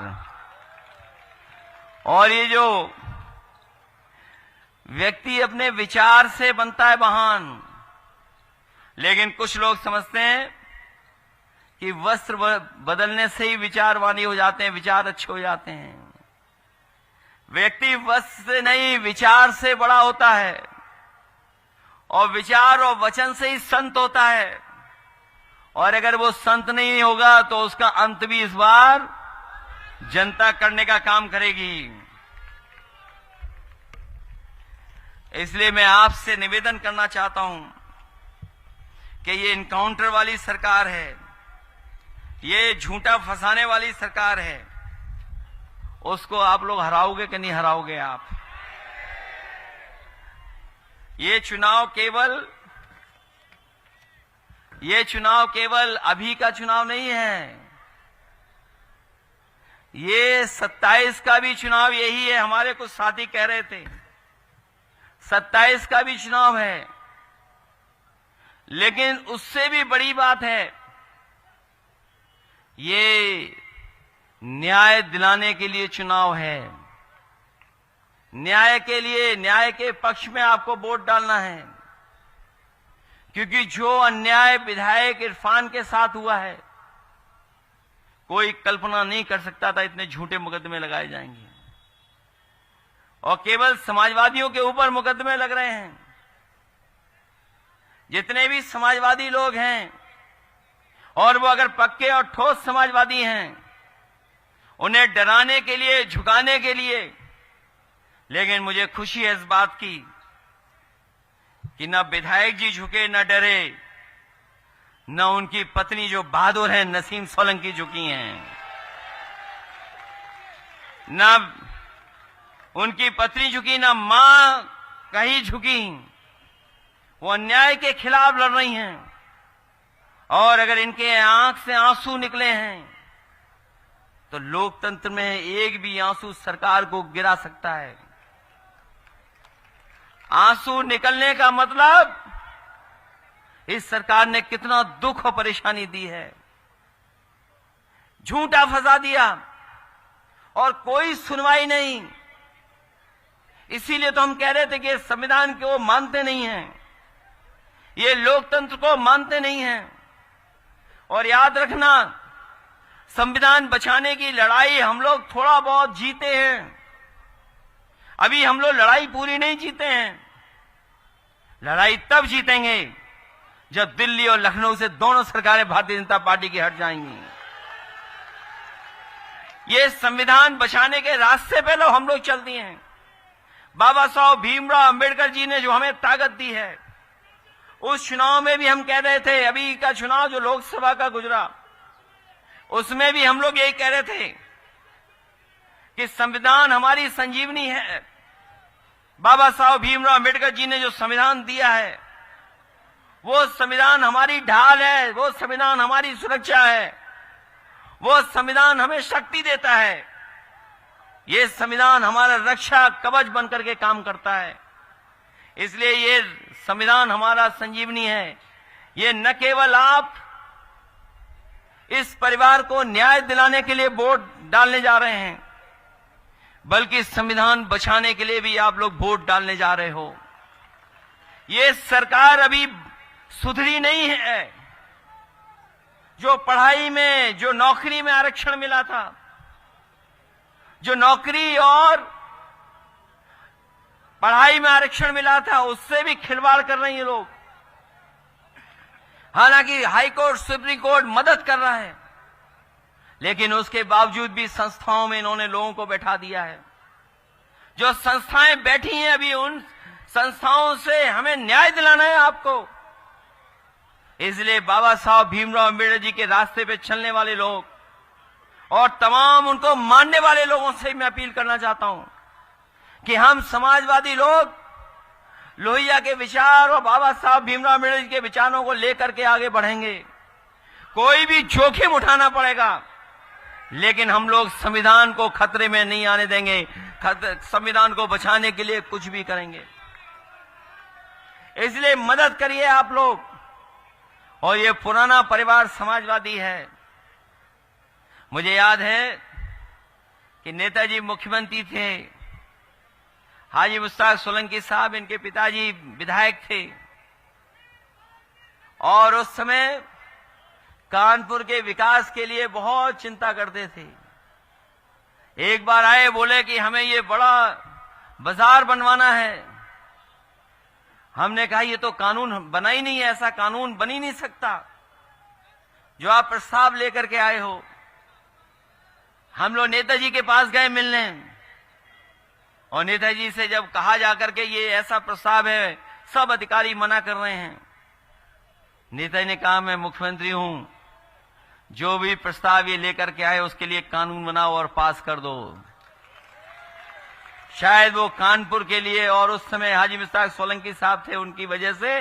और ये जो व्यक्ति अपने विचार से बनता है महान, लेकिन कुछ लोग समझते हैं कि वस्त्र बदलने से ही विचारवानी हो जाते हैं, विचार अच्छे हो जाते हैं। व्यक्ति वस्त्र से नहीं, विचार से बड़ा होता है और विचार और वचन से ही संत होता है। और अगर वो संत नहीं होगा तो उसका अंत भी इस बार जनता करने का काम करेगी। इसलिए मैं आपसे निवेदन करना चाहता हूं कि ये इनकाउंटर वाली सरकार है, ये झूठा फंसाने वाली सरकार है, उसको आप लोग हराओगे कि नहीं हराओगे आप? ये चुनाव केवल अभी का चुनाव नहीं है, ये 27 का भी चुनाव यही है। हमारे कुछ साथी कह रहे थे 27 का भी चुनाव है, लेकिन उससे भी बड़ी बात है, ये न्याय दिलाने के लिए चुनाव है। न्याय के लिए, न्याय के पक्ष में आपको वोट डालना है, क्योंकि जो अन्याय विधायक इरफान के साथ हुआ है कोई कल्पना नहीं कर सकता था इतने झूठे मुकदमे लगाए जाएंगे। और केवल समाजवादियों के ऊपर मुकदमे लग रहे हैं। जितने भी समाजवादी लोग हैं, और वो अगर पक्के और ठोस समाजवादी हैं, उन्हें डराने के लिए, झुकाने के लिए। लेकिन मुझे खुशी है इस बात की कि न विधायक जी झुके, न डरे, न उनकी पत्नी जो बहादुर है नसीम सोलंकी झुकी हैं, न उनकी पत्नी झुकी, न मां कहीं झुकी। वो अन्याय के खिलाफ लड़ रही हैं। और अगर इनके आंख से आंसू निकले हैं तो लोकतंत्र में एक भी आंसू सरकार को गिरा सकता है। आंसू निकलने का मतलब इस सरकार ने कितना दुख और परेशानी दी है। झूठा फंसा दिया और कोई सुनवाई नहीं। इसीलिए तो हम कह रहे थे कि संविधान को मानते नहीं हैं, ये लोकतंत्र को मानते नहीं हैं। और याद रखना, संविधान बचाने की लड़ाई हम लोग थोड़ा बहुत जीते हैं, अभी हम लोग लड़ाई पूरी नहीं जीते हैं। लड़ाई तब जीतेंगे जब दिल्ली और लखनऊ से दोनों सरकारें भारतीय जनता पार्टी की हट जाएंगी। ये संविधान बचाने के रास्ते पे हम लोग चल दिए हैं। बाबा साहब भीमराव अंबेडकर जी ने जो हमें ताकत दी है, उस चुनाव में भी हम कह रहे थे, अभी का चुनाव जो लोकसभा का गुजरा उसमें भी हम लोग यही कह रहे थे कि संविधान हमारी संजीवनी है। बाबा साहब भीमराव अम्बेडकर जी ने जो संविधान दिया है, वो संविधान हमारी ढाल है, वो संविधान हमारी सुरक्षा है, वो संविधान हमें शक्ति देता है। ये संविधान हमारा रक्षा कवच बनकर के काम करता है। इसलिए ये संविधान हमारा संजीवनी है। ये न केवल आप इस परिवार को न्याय दिलाने के लिए वोट डालने जा रहे हैं, बल्कि संविधान बचाने के लिए भी आप लोग वोट डालने जा रहे हो। ये सरकार अभी सुधरी नहीं है। जो पढ़ाई में, जो नौकरी में आरक्षण मिला था, जो नौकरी और पढ़ाई में आरक्षण मिला था, उससे भी खिलवाड़ कर रहे हैं ये लोग। हालांकि हाई कोर्ट, सुप्रीम कोर्ट मदद कर रहा है, लेकिन उसके बावजूद भी संस्थाओं में इन्होंने लोगों को बैठा दिया है। जो संस्थाएं बैठी हैं, अभी उन संस्थाओं से हमें न्याय दिलाना है आपको। इसलिए बाबा साहब भीमराव अम्बेडकर जी के रास्ते पे चलने वाले लोग और तमाम उनको मानने वाले लोगों से मैं अपील करना चाहता हूं कि हम समाजवादी लोग लोहिया के विचार और बाबा साहब भीमराव अम्बेडकर जी के विचारों को लेकर के आगे बढ़ेंगे। कोई भी जोखिम उठाना पड़ेगा, लेकिन हम लोग संविधान को खतरे में नहीं आने देंगे। संविधान को बचाने के लिए कुछ भी करेंगे। इसलिए मदद करिए आप लोग। और ये पुराना परिवार समाजवादी है। मुझे याद है कि नेताजी मुख्यमंत्री थे, हाजी मुश्ताक सोलंकी साहब इनके पिताजी विधायक थे, और उस समय कानपुर के विकास के लिए बहुत चिंता करते थे। एक बार आए, बोले कि हमें ये बड़ा बाजार बनवाना है। हमने कहा ये तो कानून बना ही नहीं है, ऐसा कानून बन ही नहीं सकता जो आप प्रस्ताव लेकर के आए हो। हम लोग नेताजी के पास गए मिलने, और नेताजी से जब कहा जाकर के ये ऐसा प्रस्ताव है, सब अधिकारी मना कर रहे हैं। नेताजी ने कहा मैं मुख्यमंत्री हूं, जो भी प्रस्ताव ये लेकर के आए उसके लिए कानून बनाओ और पास कर दो। शायद वो कानपुर के लिए, और उस समय हाजी मुश्ताक सोलंकी साहब थे, उनकी वजह से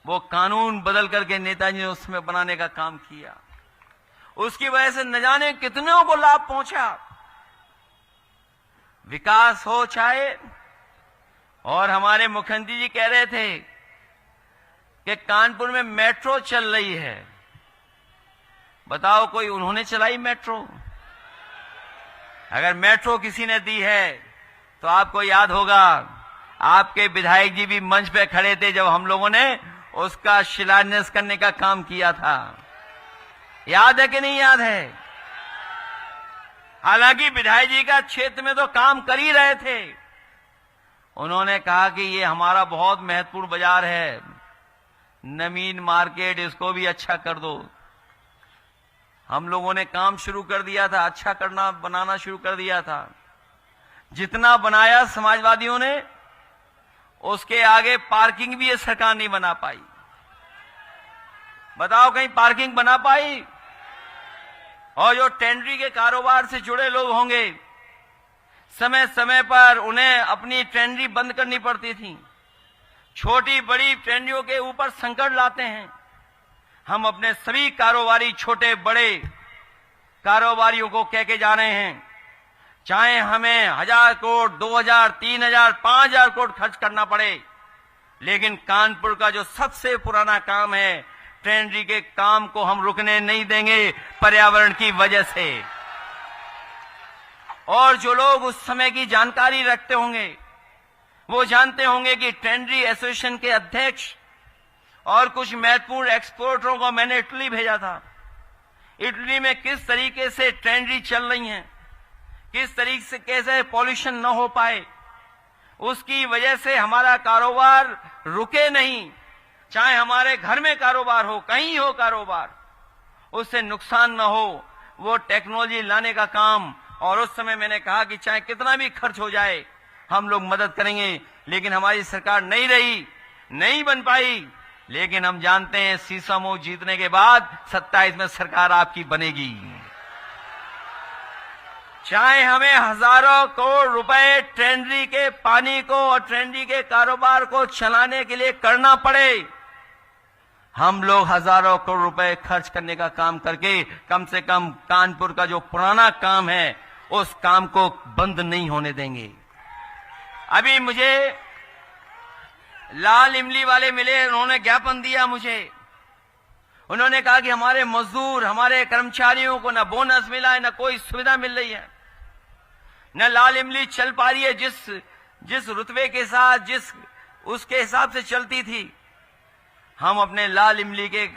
वो कानून बदल करके नेताजी ने उस समय बनाने का काम किया। उसकी वजह से न जाने कितनों को लाभ पहुंचा। विकास हो चाहे, और हमारे मुख्यमंत्री जी कह रहे थे कि कानपुर में मेट्रो चल रही है। बताओ कोई उन्होंने चलाई मेट्रो? अगर मेट्रो किसी ने दी है तो आपको याद होगा, आपके विधायक जी भी मंच पे खड़े थे जब हम लोगों ने उसका शिलान्यास करने का काम किया था। याद है कि नहीं याद है? हालांकि विधायक जी का क्षेत्र में तो काम कर ही रहे थे। उन्होंने कहा कि ये हमारा बहुत महत्वपूर्ण बाजार है, नवीन मार्केट, इसको भी अच्छा कर दो। हम लोगों ने काम शुरू कर दिया था, अच्छा करना, बनाना शुरू कर दिया था। जितना बनाया समाजवादियों ने, उसके आगे पार्किंग भी ये सरकार नहीं बना पाई। बताओ कहीं पार्किंग बना पाई? और जो टेंडरी के कारोबार से जुड़े लोग होंगे, समय समय पर उन्हें अपनी टेंडरी बंद करनी पड़ती थी। छोटी बड़ी टेंडरियों के ऊपर संकट लाते हैं। हम अपने सभी कारोबारी, छोटे बड़े कारोबारियों को कह के जा रहे हैं, चाहे हमें 1000 करोड़, 2000, 3000, 5000 करोड़ खर्च करना पड़े, लेकिन कानपुर का जो सबसे पुराना काम है, टेंडरी के काम को हम रुकने नहीं देंगे पर्यावरण की वजह से। और जो लोग उस समय की जानकारी रखते होंगे, वो जानते होंगे कि टेंडरी एसोसिएशन के अध्यक्ष और कुछ महत्वपूर्ण एक्सपोर्टरों को मैंने इटली भेजा था। इटली में किस तरीके से टेंडरी चल रही हैं, किस तरीके से कैसे पॉल्यूशन न हो पाए, उसकी वजह से हमारा कारोबार रुके नहीं। चाहे हमारे घर में कारोबार हो, कहीं हो कारोबार, उससे नुकसान न हो, वो टेक्नोलॉजी लाने का काम। और उस समय मैंने कहा कि चाहे कितना भी खर्च हो जाए हम लोग मदद करेंगे, लेकिन हमारी सरकार नहीं रही, नहीं बन पाई। लेकिन हम जानते हैं सीसामऊ जीतने के बाद 27 में सरकार आपकी बनेगी। चाहे हमें हजारों करोड़ रुपए ट्रेनरी के पानी को और ट्रेनरी के कारोबार को चलाने के लिए करना पड़े, हम लोग हजारों करोड़ रुपए खर्च करने का काम करके कम से कम कानपुर का जो पुराना काम है उस काम को बंद नहीं होने देंगे। अभी मुझे लाल इमली वाले मिले, उन्होंने ज्ञापन दिया मुझे। उन्होंने कहा कि हमारे मजदूर, हमारे कर्मचारियों को न बोनस मिला है, न कोई सुविधा मिल रही है, न लाल इमली चल पा रही है जिस रुतबे के साथ, जिस उसके हिसाब से चलती थी। हम अपने लाल इमली के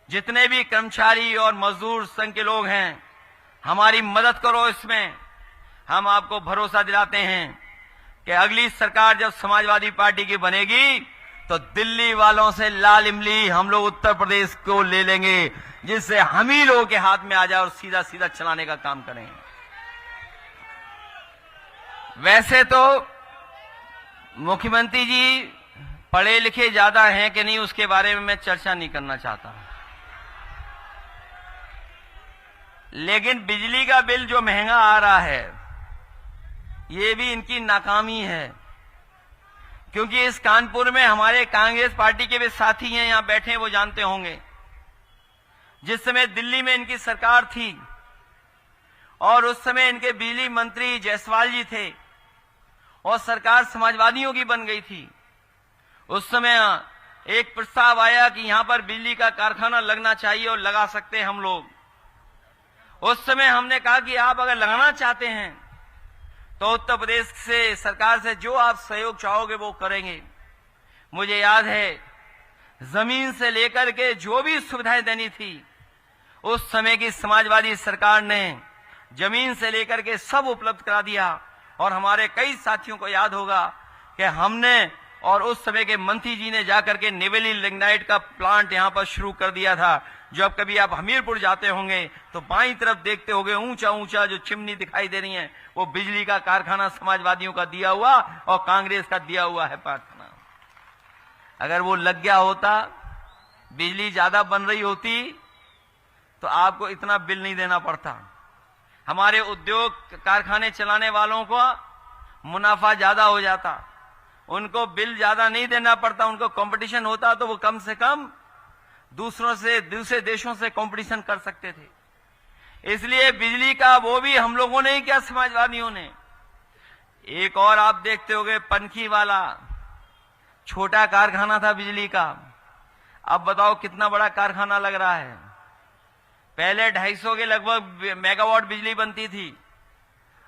जितने भी कर्मचारी और मजदूर संघ के लोग हैं, हमारी मदद करो इसमें। हम आपको भरोसा दिलाते हैं कि अगली सरकार जब समाजवादी पार्टी की बनेगी तो दिल्ली वालों से लाल इमली हम लोग उत्तर प्रदेश को ले लेंगे, जिससे हम ही लोगों के हाथ में आ जाए और सीधा सीधा चलाने का काम करेंगे। वैसे तो मुख्यमंत्री जी पढ़े लिखे ज्यादा हैं कि नहीं उसके बारे में मैं चर्चा नहीं करना चाहता, लेकिन बिजली का बिल जो महंगा आ रहा है ये भी इनकी नाकामी है। क्योंकि इस कानपुर में हमारे कांग्रेस पार्टी के भी साथी हैं, यहां बैठे हैं, वो जानते होंगे। जिस समय दिल्ली में इनकी सरकार थी और उस समय इनके बिजली मंत्री जायसवाल जी थे और सरकार समाजवादियों की बन गई थी, उस समय एक प्रस्ताव आया कि यहां पर बिजली का कारखाना लगना चाहिए और लगा सकते हैं हम लोग। उस समय हमने कहा कि आप अगर लगाना चाहते हैं तो उत्तर प्रदेश से सरकार से जो आप सहयोग चाहोगे वो करेंगे। मुझे याद है जमीन से लेकर के जो भी सुविधाएं देनी थी उस समय की समाजवादी सरकार ने जमीन से लेकर के सब उपलब्ध करा दिया। और हमारे कई साथियों को याद होगा कि हमने और उस समय के मंत्री जी ने जाकर के नेवेली लिग्नाइट का प्लांट यहां पर शुरू कर दिया था। जो अब कभी आप हमीरपुर जाते होंगे तो बाईं तरफ देखते होंगे ऊंचा ऊंचा जो चिमनी दिखाई दे रही है वो बिजली का कारखाना समाजवादियों का दिया हुआ और कांग्रेस का दिया हुआ है कारखाना। अगर वो लग गया होता, बिजली ज्यादा बन रही होती तो आपको इतना बिल नहीं देना पड़ता। हमारे उद्योग कारखाने चलाने वालों को मुनाफा ज्यादा हो जाता, उनको बिल ज्यादा नहीं देना पड़ता, उनको कंपटीशन होता तो वो कम से कम दूसरे देशों से कंपटीशन कर सकते थे। इसलिए बिजली का वो भी हम लोगों ने ही किया, समाजवादियों ने। एक और आप देखते होंगे पनखी वाला छोटा कारखाना था बिजली का, अब बताओ कितना बड़ा कारखाना लग रहा है। पहले 250 के लगभग मेगावाट बिजली बनती थी,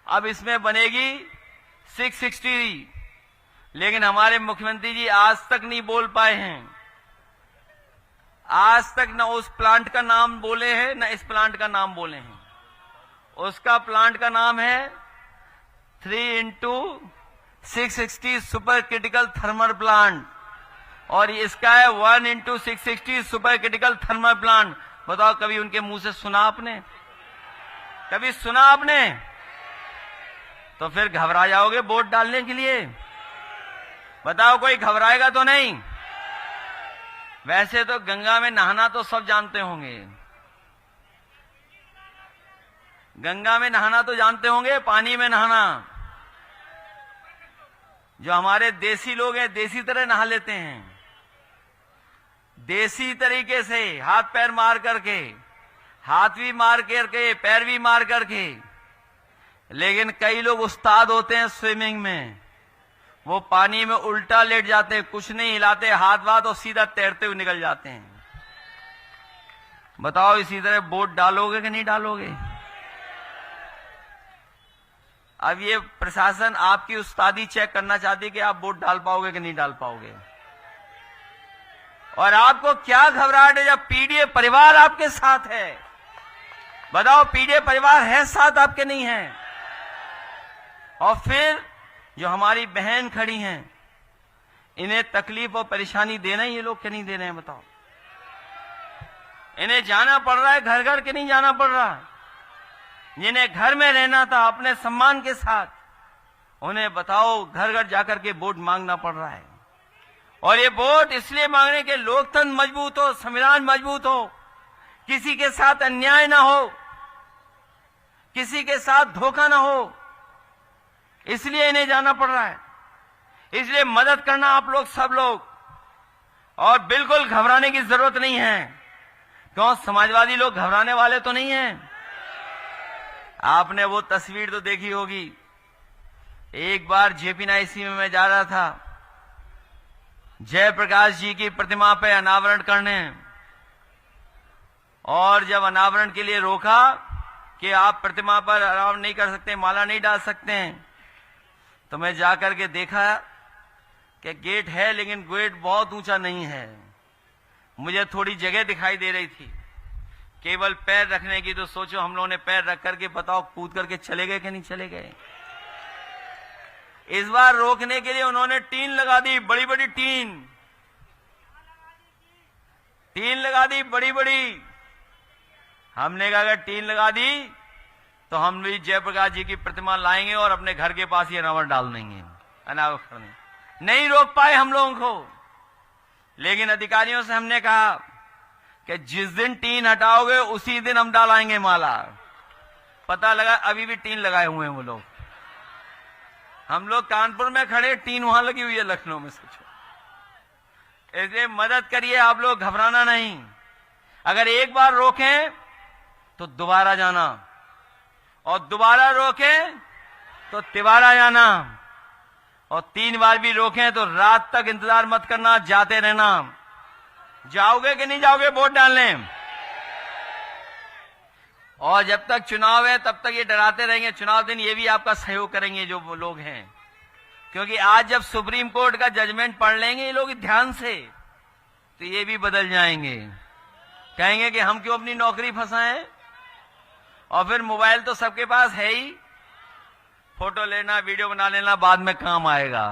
अब इसमें बनेगी 660। लेकिन हमारे मुख्यमंत्री जी आज तक नहीं बोल पाए हैं, आज तक न उस प्लांट का नाम बोले हैं न इस प्लांट का नाम बोले हैं। उसका प्लांट का नाम है 3x660 super critical thermal plant और इसका है 1x660 super critical thermal plant. बताओ कभी उनके मुंह से सुना आपने? कभी सुना आपने? तो फिर घबरा जाओगे वोट डालने के लिए। बताओ कोई घबराएगा तो नहीं? वैसे तो गंगा में नहाना तो सब जानते होंगे, गंगा में नहाना तो जानते होंगे, पानी में नहाना जो हमारे देसी लोग हैं देसी तरह नहा लेते हैं, देसी तरीके से हाथ पैर मार करके, हाथ भी मार करके पैर भी मार करके। लेकिन कई लोग उस्ताद होते हैं स्विमिंग में, वो पानी में उल्टा लेट जाते हैं, कुछ नहीं हिलाते, हाथ वाथ और सीधा तैरते हुए निकल जाते हैं। बताओ इसी तरह वोट डालोगे कि नहीं डालोगे? अब ये प्रशासन आपकी उस्तादी चेक करना चाहती है कि आप वोट डाल पाओगे कि नहीं डाल पाओगे। और आपको क्या घबराहट है जब पीडीए परिवार आपके साथ है? बताओ पीडीए परिवार है साथ आपके नहीं है? और फिर जो हमारी बहन खड़ी हैं इन्हें तकलीफ और परेशानी दे रहे हैं ये लोग कि नहीं दे रहे हैं? बताओ। इन्हें जाना पड़ रहा है घर घर के नहीं जाना पड़ रहा? जिन्हें घर में रहना था अपने सम्मान के साथ, उन्हें बताओ घर घर जाकर के वोट मांगना पड़ रहा है। और ये वोट इसलिए मांग रहे कि लोकतंत्र मजबूत हो, संविधान मजबूत हो, किसी के साथ अन्याय ना हो। किसी के साथ धोखा ना हो, इसलिए इन्हें जाना पड़ रहा है। इसलिए मदद करना आप लोग सब लोग, और बिल्कुल घबराने की जरूरत नहीं है। क्यों, समाजवादी लोग घबराने वाले तो नहीं हैं। आपने वो तस्वीर तो देखी होगी, एक बार JP-NIC में मैं जा रहा था जयप्रकाश जी की प्रतिमा पे अनावरण करने, और जब अनावरण के लिए रोका कि आप प्रतिमा पर अनावरण नहीं कर सकते, माला नहीं डाल सकते हैं, तो मैं जाकर के देखा कि गेट है लेकिन गेट बहुत ऊंचा नहीं है। मुझे थोड़ी जगह दिखाई दे रही थी केवल पैर रखने की, तो सोचो हम लोगों ने पैर रख करके बताओ कूद करके चले गए कि नहीं चले गए। इस बार रोकने के लिए उन्होंने टीन लगा दी, बड़ी बड़ी टीन लगा दी, बड़ी बड़ी। हमने कहा अगर टीन लगा दी तो हम भी जयप्रकाश जी की प्रतिमा लाएंगे और अपने घर के पास ही अनावरण डाल देंगे, अनावरण करने। नहीं रोक पाए हम लोगों को, लेकिन अधिकारियों से हमने कहा कि जिस दिन टीन हटाओगे उसी दिन हम डालाएंगे माला। पता लगा अभी भी टीन लगाए हुए हैं वो लोग। हम लोग कानपुर में खड़े, टीन वहां लगी हुई है लखनऊ में, सोचो। इसलिए मदद करिए आप लोग, घबराना नहीं। अगर एक बार रोकें तो दोबारा जाना, और दोबारा रोकें तो तिबारा जाना, और 3 बार भी रोकें तो रात तक इंतजार मत करना, जाते रहना। जाओगे कि नहीं जाओगे वोट डालने? और जब तक चुनाव है तब तक ये डराते रहेंगे, चुनाव दिन ये भी आपका सहयोग करेंगे जो वो लोग हैं। क्योंकि आज जब सुप्रीम कोर्ट का जजमेंट पढ़ लेंगे ये लोग ध्यान से, तो ये भी बदल जाएंगे, कहेंगे कि हम क्यों अपनी नौकरी फंसाएं। और फिर मोबाइल तो सबके पास है ही, फोटो लेना, वीडियो बना लेना बाद में काम आएगा।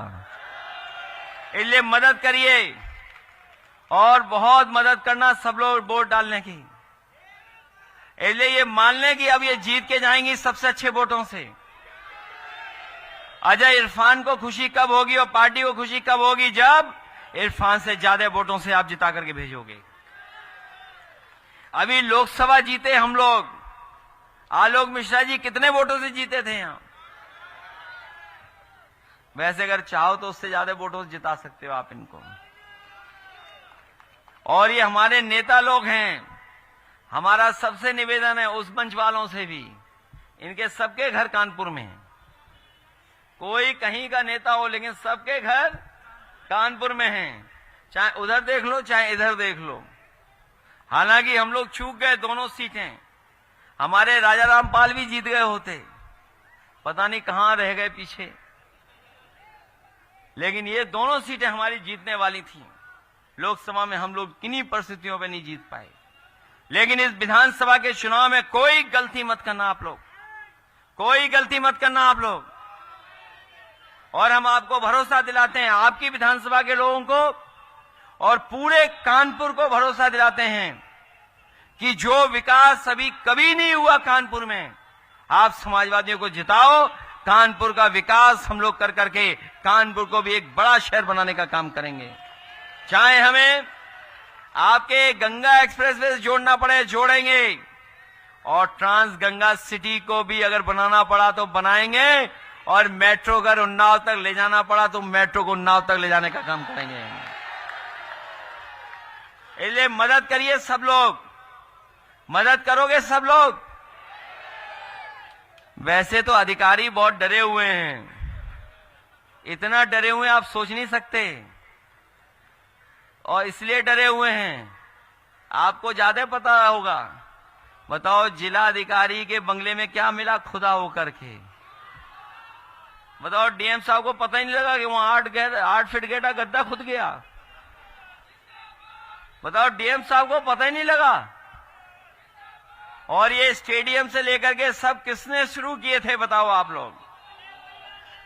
इसलिए मदद करिए, और बहुत मदद करना सब लोग वोट डालने की। इसलिए ये मान लें कि अब ये जीत के जाएंगी सबसे अच्छे वोटों से। अजय इरफान को खुशी कब होगी और पार्टी को खुशी कब होगी? जब इरफान से ज्यादा वोटों से आप जिता करके भेजोगे। अभी लोकसभा जीते हम लोग, आलोक मिश्रा जी कितने वोटों से जीते थे यहां? वैसे अगर चाहो तो उससे ज्यादा वोटों से जिता सकते हो आप इनको। और ये हमारे नेता लोग हैं, हमारा सबसे निवेदन है उस मंच वालों से भी, इनके सबके घर कानपुर में हैं। कोई कहीं का नेता हो लेकिन सबके घर कानपुर में हैं, चाहे उधर देख लो चाहे इधर देख लो। हालांकि हम लोग चूक गए दोनों सीटें, हमारे राजा रामपाल भी जीत गए होते, पता नहीं कहां रह गए पीछे, लेकिन ये दोनों सीटें हमारी जीतने वाली थी। लोकसभा में हम लोग किन्हीं परिस्थितियों पे नहीं जीत पाए। लेकिन इस विधानसभा के चुनाव में कोई गलती मत करना आप लोग, कोई गलती मत करना आप लोग। और हम आपको भरोसा दिलाते हैं, आपकी विधानसभा के लोगों को और पूरे कानपुर को भरोसा दिलाते हैं कि जो विकास अभी कभी नहीं हुआ कानपुर में, आप समाजवादियों को जिताओ, कानपुर का विकास हम लोग कर करके कानपुर को भी एक बड़ा शहर बनाने का काम करेंगे। चाहे हमें आपके गंगा एक्सप्रेसवे से जोड़ना पड़े जोड़ेंगे, और ट्रांस गंगा सिटी को भी अगर बनाना पड़ा तो बनाएंगे, और मेट्रो अगर उन्नाव तक ले जाना पड़ा तो मेट्रो को उन्नाव तक ले जाने का काम करेंगे। इसलिए मदद करिए सब लोग, मदद करोगे सब लोग। वैसे तो अधिकारी बहुत डरे हुए हैं, इतना डरे हुए आप सोच नहीं सकते, और इसलिए डरे हुए हैं आपको ज्यादा पता होगा। बताओ जिला अधिकारी के बंगले में क्या मिला खुदा होकर के? बताओ डीएम साहब को पता ही नहीं लगा कि वहां 8 फीट गहरा गड्ढा खुद गया। बताओ डीएम साहब को पता ही नहीं लगा। और ये स्टेडियम से लेकर के सब किसने शुरू किए थे बताओ आप लोग?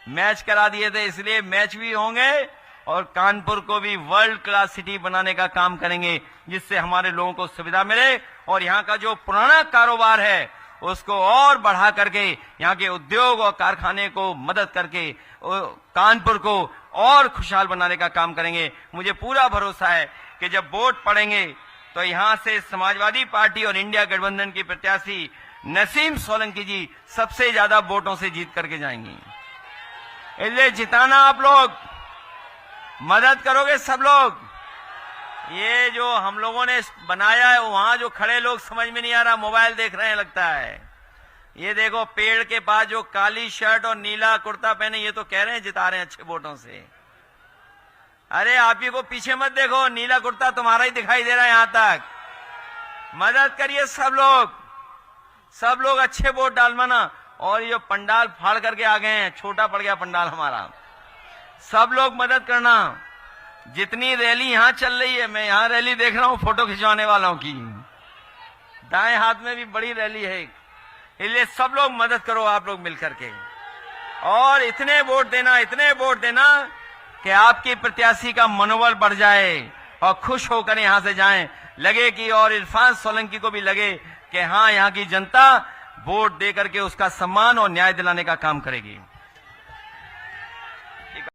मैच करा दिए थे, इसलिए मैच भी होंगे और कानपुर को भी वर्ल्ड क्लास सिटी बनाने का काम करेंगे, जिससे हमारे लोगों को सुविधा मिले और यहाँ का जो पुराना कारोबार है उसको और बढ़ा करके यहाँ के उद्योग और कारखाने को मदद करके कानपुर को और खुशहाल बनाने का काम करेंगे। मुझे पूरा भरोसा है कि जब वोट पड़ेंगे तो यहां से समाजवादी पार्टी और इंडिया गठबंधन की प्रत्याशी नसीम सोलंकी जी सबसे ज्यादा वोटों से जीत करके जाएंगी। इसलिए जिताना आप लोग, मदद करोगे सब लोग। ये जो हम लोगों ने बनाया है, वहां जो खड़े लोग समझ में नहीं आ रहा, मोबाइल देख रहे हैं लगता है। ये देखो पेड़ के पास जो काली शर्ट और नीला कुर्ता पहने, ये तो कह रहे हैं जिता रहे हैं अच्छे वोटों से। अरे आप ही को पीछे मत देखो, नीला कुर्ता तुम्हारा ही दिखाई दे रहा है यहां तक। मदद करिए सब लोग अच्छे वोट डालवाना। और ये पंडाल फाड़ करके आ गए हैं, छोटा पड़ गया पंडाल हमारा। सब लोग मदद करना। जितनी रैली यहां चल रही है, मैं यहां रैली देख रहा हूं फोटो खिंचवाने वालों की, दाएं हाथ में भी बड़ी रैली है। इसलिए सब लोग मदद करो, आप लोग मिलकर के, और इतने वोट देना कि आपकी प्रत्याशी का मनोबल बढ़ जाए और खुश होकर यहां से जाएं। लगे कि और इरफान सोलंकी को भी लगे कि हां, यहां की जनता वोट देकर के उसका सम्मान और न्याय दिलाने का काम करेगी।